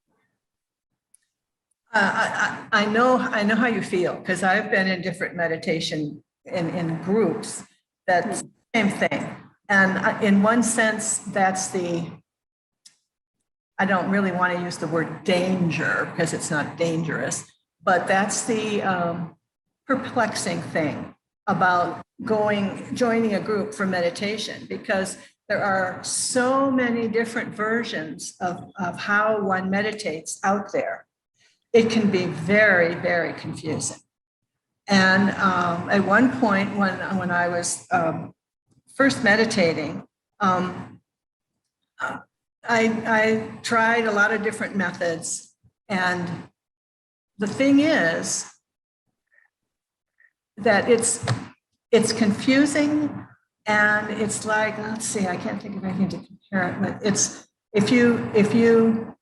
I know how you feel, because I've been in different meditation in groups. That's the same thing. And in one sense, that's I don't really want to use the word danger because it's not dangerous, but that's the perplexing thing about joining a group for meditation, because there are so many different versions of how one meditates out there. It can be very, very confusing. And at one point when I was first meditating, I tried a lot of different methods. And the thing is that it's confusing, and it's like, let's see, I can't think of anything to compare it, but it's, if you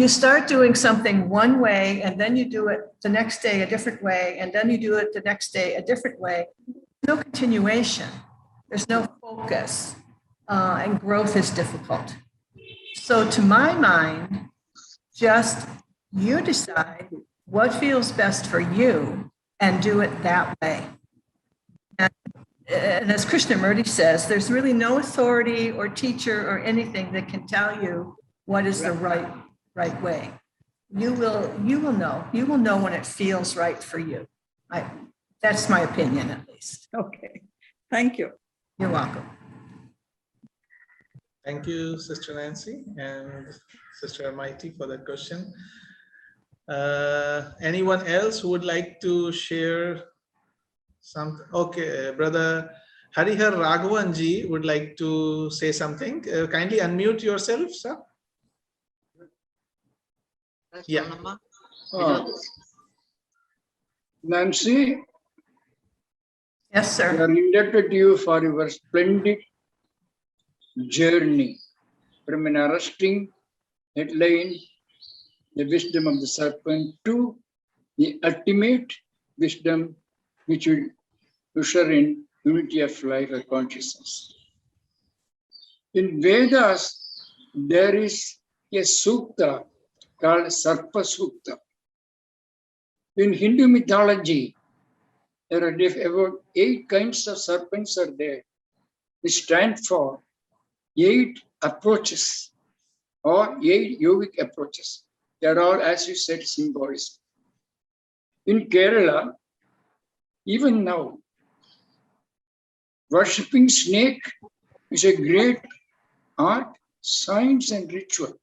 start doing something one way, and then you do it the next day a different way, and then you do it the next day a different way, no continuation, there's no focus, and growth is difficult. So to my mind, just you decide what feels best for you and do it that way. And as Krishnamurti says, there's really no authority or teacher or anything that can tell you what is the right way. You will know. You will know when it feels right for you. That's my opinion, at least. Okay. Thank you. You're welcome. Thank you, Sister Nancy and Sister Mighty, for that question. Anyone else who would like to share something? Okay, Brother Harihar Raghavanji would like to say something. Kindly unmute yourself, sir. Yeah. Nancy, Yes, we sir. are indebted to you for your splendid journey from an arresting headline, the wisdom of the serpent, to the ultimate wisdom which will usher in unity of life and consciousness. In Vedas, there is a sukta called Sarpa Sukta. In Hindu mythology, there are about 8 kinds of serpents are there, which stand for 8 approaches or 8 yogic approaches. They are all, as you said, symbolism. In Kerala, even now, worshipping snake is a great art, science, and ritual.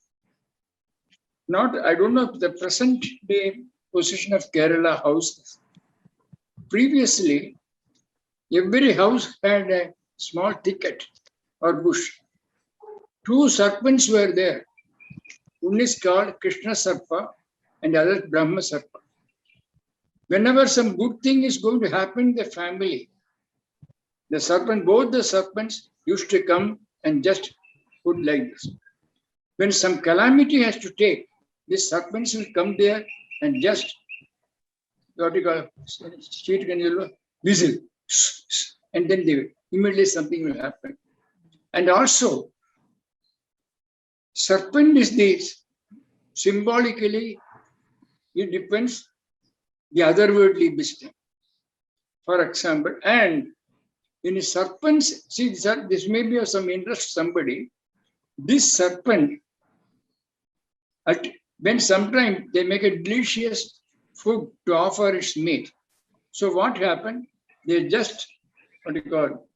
I don't know the present day position of Kerala houses. Previously, every house had a small thicket or bush. 2 serpents were there. One is called Krishna Sarpa and the other Brahma Sarpa. Whenever some good thing is going to happen in the family, both the serpents used to come and just put like this. When some calamity has to take, these serpents will come there and just whistle, and then immediately something will happen. And also, serpent is this, symbolically, it depends the otherworldly wisdom. For example, and in a serpent's, see, this may be of some interest to somebody. This serpent, when sometimes they make a delicious food to offer its mate. So what happened? They just,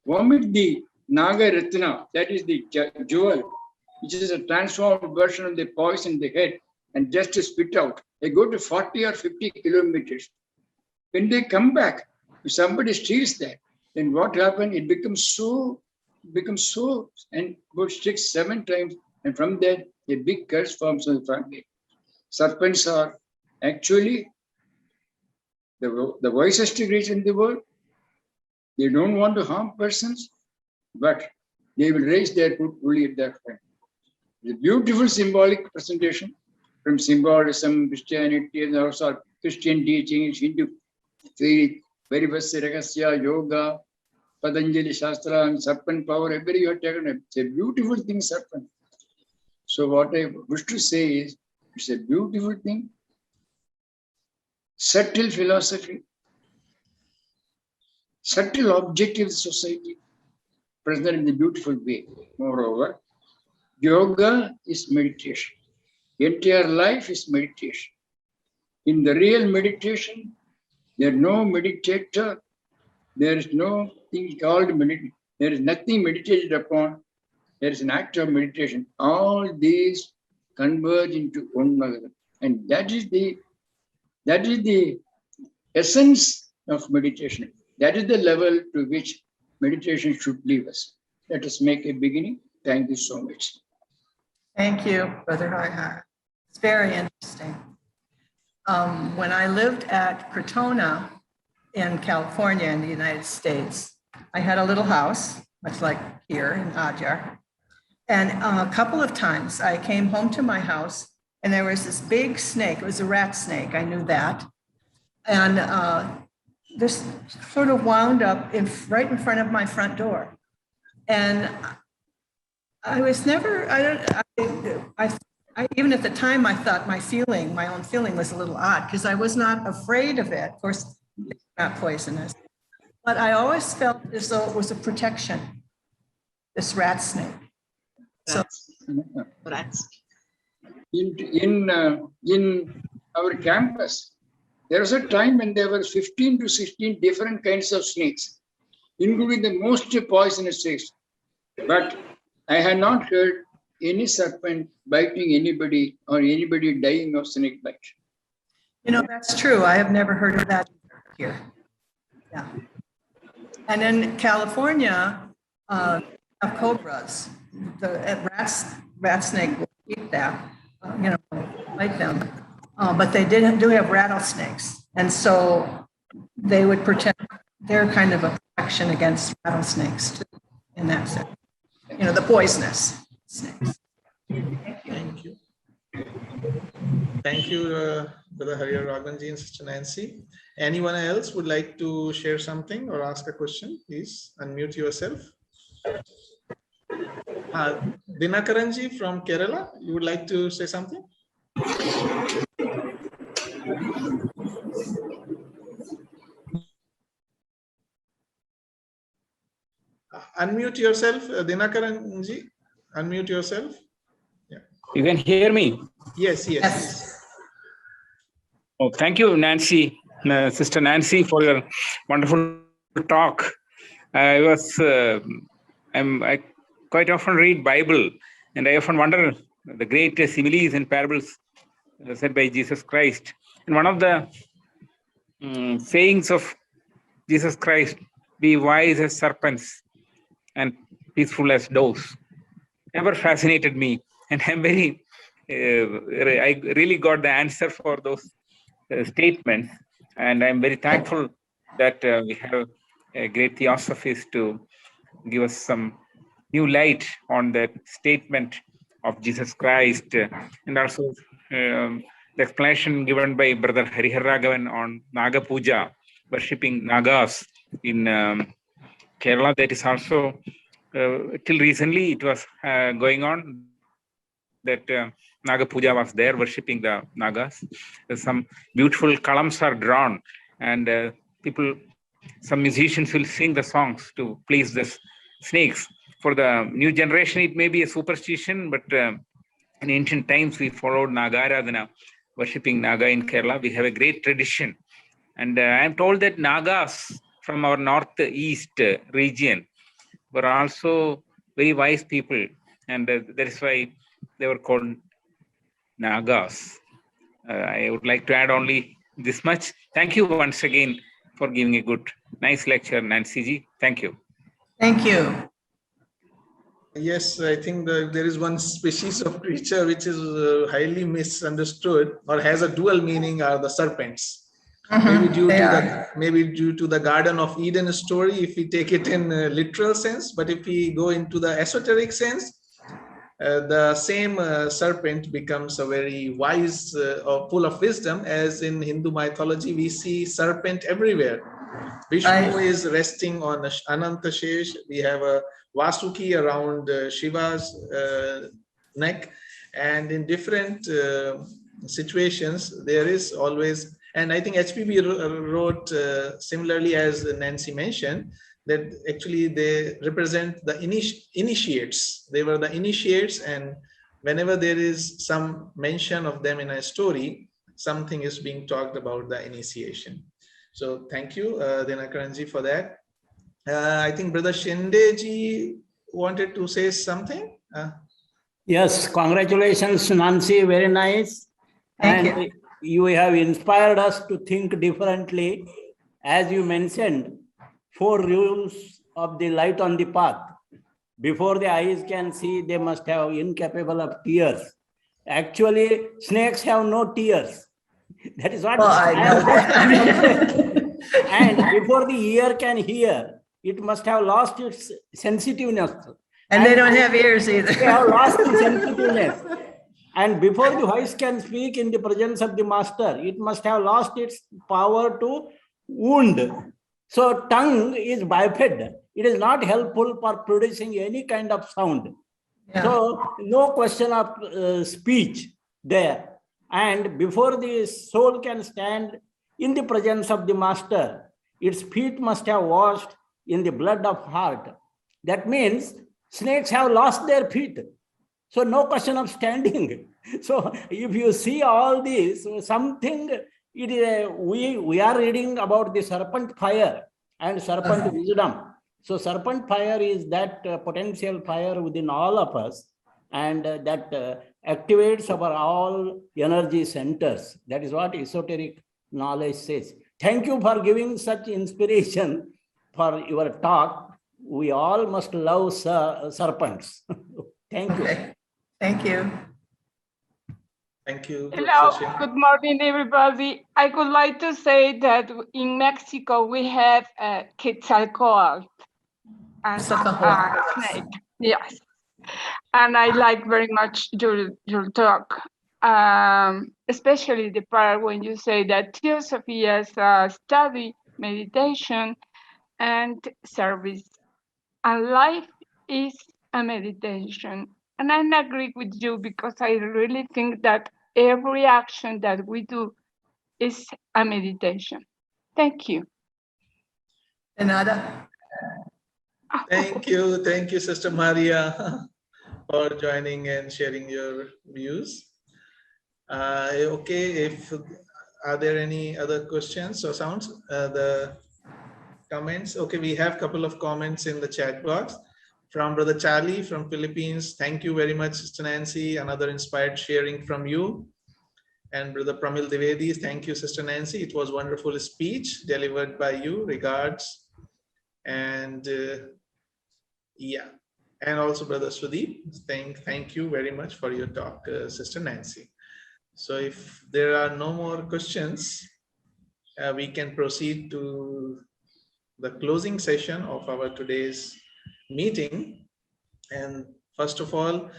vomit the Naga Ratna, that is the jewel, which is a transformed version of the poison in the head, and just to spit out. They go to 40 or 50 kilometers. When they come back, if somebody steals that, then what happened? It becomes so, and about 6, 7 times, and from there, a big curse forms on the family. Serpents are actually the wisest creatures in the world. They don't want to harm persons, but they will raise their food only at that time. The beautiful symbolic presentation from symbolism, Christianity, and also Christian teachings, Hindu faith, very much Rahasya, Yoga, Patanjali Shastra, and serpent power, every you have taken. It's a beautiful thing, serpent. So what I wish to say is, it's a beautiful thing, subtle philosophy, subtle objective society, present in a beautiful way. Moreover, yoga is meditation. Entire life is meditation. In the real meditation, there is no meditator, there is no thing called meditation. There is nothing meditated upon. There is an act of meditation. All these converge into one another. And that is the essence of meditation. That is the level to which meditation should lead us. Let us make a beginning. Thank you so much. Thank you, Brother Harihar. It's very interesting. When I lived at Crotona in California in the United States, I had a little house, much like here in Adyar. And a couple of times I came home to my house and there was this big snake. It was a rat snake, I knew that. And this sort of wound up right in front of my front door. And I was never, even at the time, I thought my own feeling was a little odd because I was not afraid of it. Of course, it's not poisonous. But I always felt as though it was a protection, this rat snake. So, Rats. In our campus, there was a time when there were 15 to 16 different kinds of snakes, including the most poisonous snakes. But I had not heard any serpent biting anybody or anybody dying of snake bite. that's true. I have never heard of that here. Yeah. And in California, have cobras. The rat snake will eat that, bite them. But they do have rattlesnakes. And so they would protect, they're kind of a protection against rattlesnakes too, in that sense. The poisonous snakes. Thank you. Thank you, Brother Harihar Raghavanji and Sister Nancy. Anyone else would like to share something or ask a question? Please unmute yourself. Dinakaranji from Kerala, you would like to say something? Unmute yourself, Dinakaranji. Unmute yourself. Yeah. You can hear me? Yes. Oh, thank you, Nancy, Sister Nancy, for your wonderful talk. I quite often read Bible, and I often wonder the great similes and parables said by Jesus Christ. And one of the sayings of Jesus Christ, be wise as serpents and peaceful as doves, ever fascinated me. And I'm I really got the answer for those statements. And I'm very thankful that we have a great theosophist to give us some new light on that statement of Jesus Christ, and also the explanation given by Brother Harihar Raghavan on Naga Puja, worshipping Nagas in Kerala. That is also, till recently, it was going on that Naga Puja was there, worshipping the Nagas. Some beautiful columns are drawn, and some musicians will sing the songs to please the snakes. For the new generation, it may be a superstition, but in ancient times, we followed Nagaradhana, worshipping Naga in Kerala. We have a great tradition. And I'm told that Nagas from our northeast region were also very wise people. And that is why they were called Nagas. I would like to add only this much. Thank you once again for giving a nice lecture, Nancy ji. Thank you. Thank you. Yes, I think there is one species of creature which is highly misunderstood or has a dual meaning, are the serpents. Maybe due to the Garden of Eden story, if we take it in a literal sense, but if we go into the esoteric sense, the same serpent becomes a very wise or full of wisdom, as in Hindu mythology we see serpent everywhere. Vishnu is resting on Anantashesh. We have a Vasuki around Shiva's neck. And in different situations, there is always, and I think HPB wrote similarly as Nancy mentioned, that actually they represent the initiates. They were the initiates, and whenever there is some mention of them in a story, something is being talked about the initiation. So thank you, Dinakaranji, for that. I think Brother Shindeji wanted to say something. Yes, congratulations, Nancy. Very nice. Thank you have inspired us to think differently. As you mentioned, 4 rules of the light on the path. Before the eyes can see, they must have incapable of tears. Actually, snakes have no tears. That is what. Well, I know that. And before the ear can hear, it must have lost its sensitiveness. And they don't have ears either. They have lost the sensitiveness. And before the voice can speak in the presence of the master, it must have lost its power to wound. So tongue is biped. It is not helpful for producing any kind of sound. Yeah. So no question of speech there. And before the soul can stand in the presence of the master, its feet must have washed in the blood of heart. That means snakes have lost their feet. So no question of standing. So if you see all this, something, it is we are reading about the serpent fire and serpent wisdom. So serpent fire is that potential fire within all of us, and that activates our all energy centers. That is what esoteric knowledge says. Thank you for giving such inspiration for your talk. We all must love serpents. Thank you. Okay. Thank you. Thank you. Hello, Sashi. good morning, everybody. I would like to say that in Mexico we have a Quetzalcoatl and a snake. Yes, and I like very much your talk, especially the part when you say that theosophy is a study, meditation, and service, and life is a meditation. And I agree with you because I really think that every action that we do is a meditation. Thank you. Another. Thank you, Sister Maria, for joining and sharing your views. Okay, are there any other questions or sounds? The comments. Okay, we have a couple of comments in the chat box from Brother Charlie from Philippines. Thank you very much, Sister Nancy. Another inspired sharing from you. And Brother Pramil Divedi, thank you, Sister Nancy. It was a wonderful speech delivered by you. Regards. And yeah, and also Brother Sudeep, thank you very much for your talk, Sister Nancy. So if there are no more questions, we can proceed to the closing session of our today's meeting. And first of all,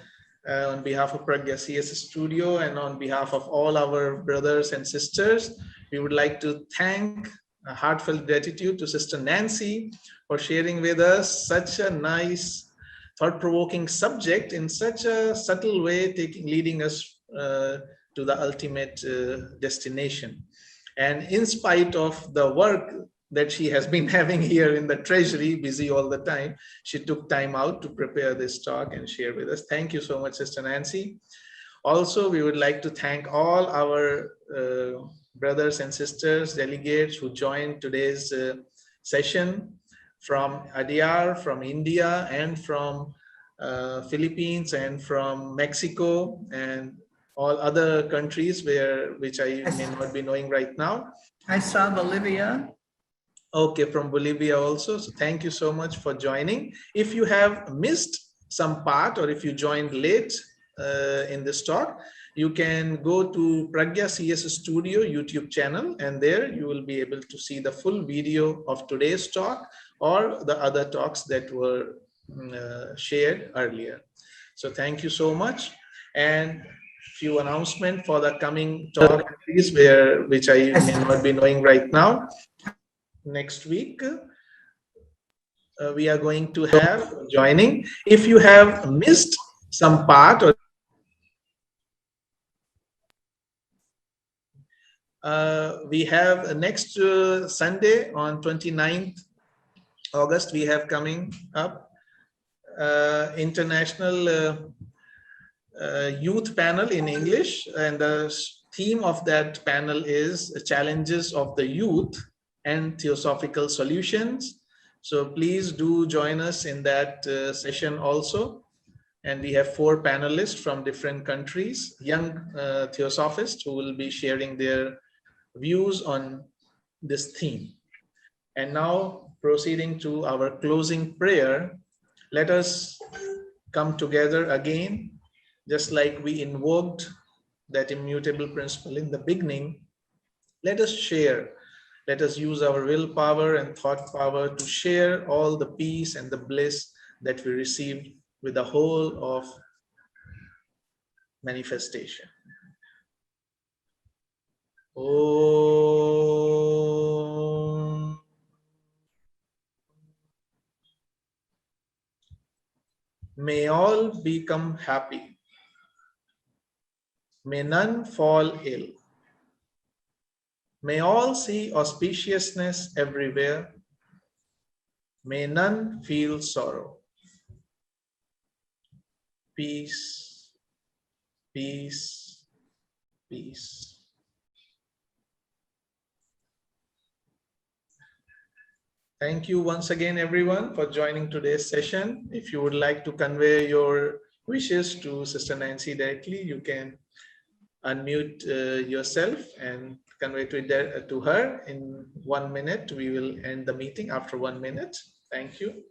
on behalf of Pragya CS Studio and on behalf of all our brothers and sisters, we would like to thank a heartfelt gratitude to Sister Nancy for sharing with us such a nice, thought-provoking subject in such a subtle way, leading us to the ultimate destination. And in spite of the work that she has been having here in the treasury, busy all the time, she took time out to prepare this talk and share with us. Thank you so much, Sister Nancy. Also, we would like to thank all our brothers and sisters, delegates who joined today's session from Adyar, from India, and from Philippines, and from Mexico, and all other countries which I may not be knowing right now. I saw Bolivia. Okay, from Bolivia also. So thank you so much for joining. If you have missed some part or if you joined late in this talk, you can go to Pragya CS Studio YouTube channel, and there you will be able to see the full video of today's talk or the other talks that were shared earlier. So thank you so much. And few announcements for the coming talk, which I may not be knowing right now. next week. We are going to have joining. If you have missed some part, or we have next Sunday on 29th August, we have coming up international youth panel in English, and the theme of that panel is challenges of the youth and theosophical solutions. So please do join us in that session also. And we have 4 panelists from different countries, young theosophists who will be sharing their views on this theme. And now, proceeding to our closing prayer, let us come together again, just like we invoked that immutable principle in the beginning. Let us share. Let us use our willpower and thought power to share all the peace and the bliss that we received with the whole of manifestation. Om. May all become happy. May none fall ill. May all see auspiciousness everywhere. May none feel sorrow. Peace, peace, peace. Thank you once again, everyone, for joining today's session. If you would like to convey your wishes to Sister Nancy directly, you can unmute yourself and convey to her in 1 minute. We will end the meeting after 1 minute. Thank you.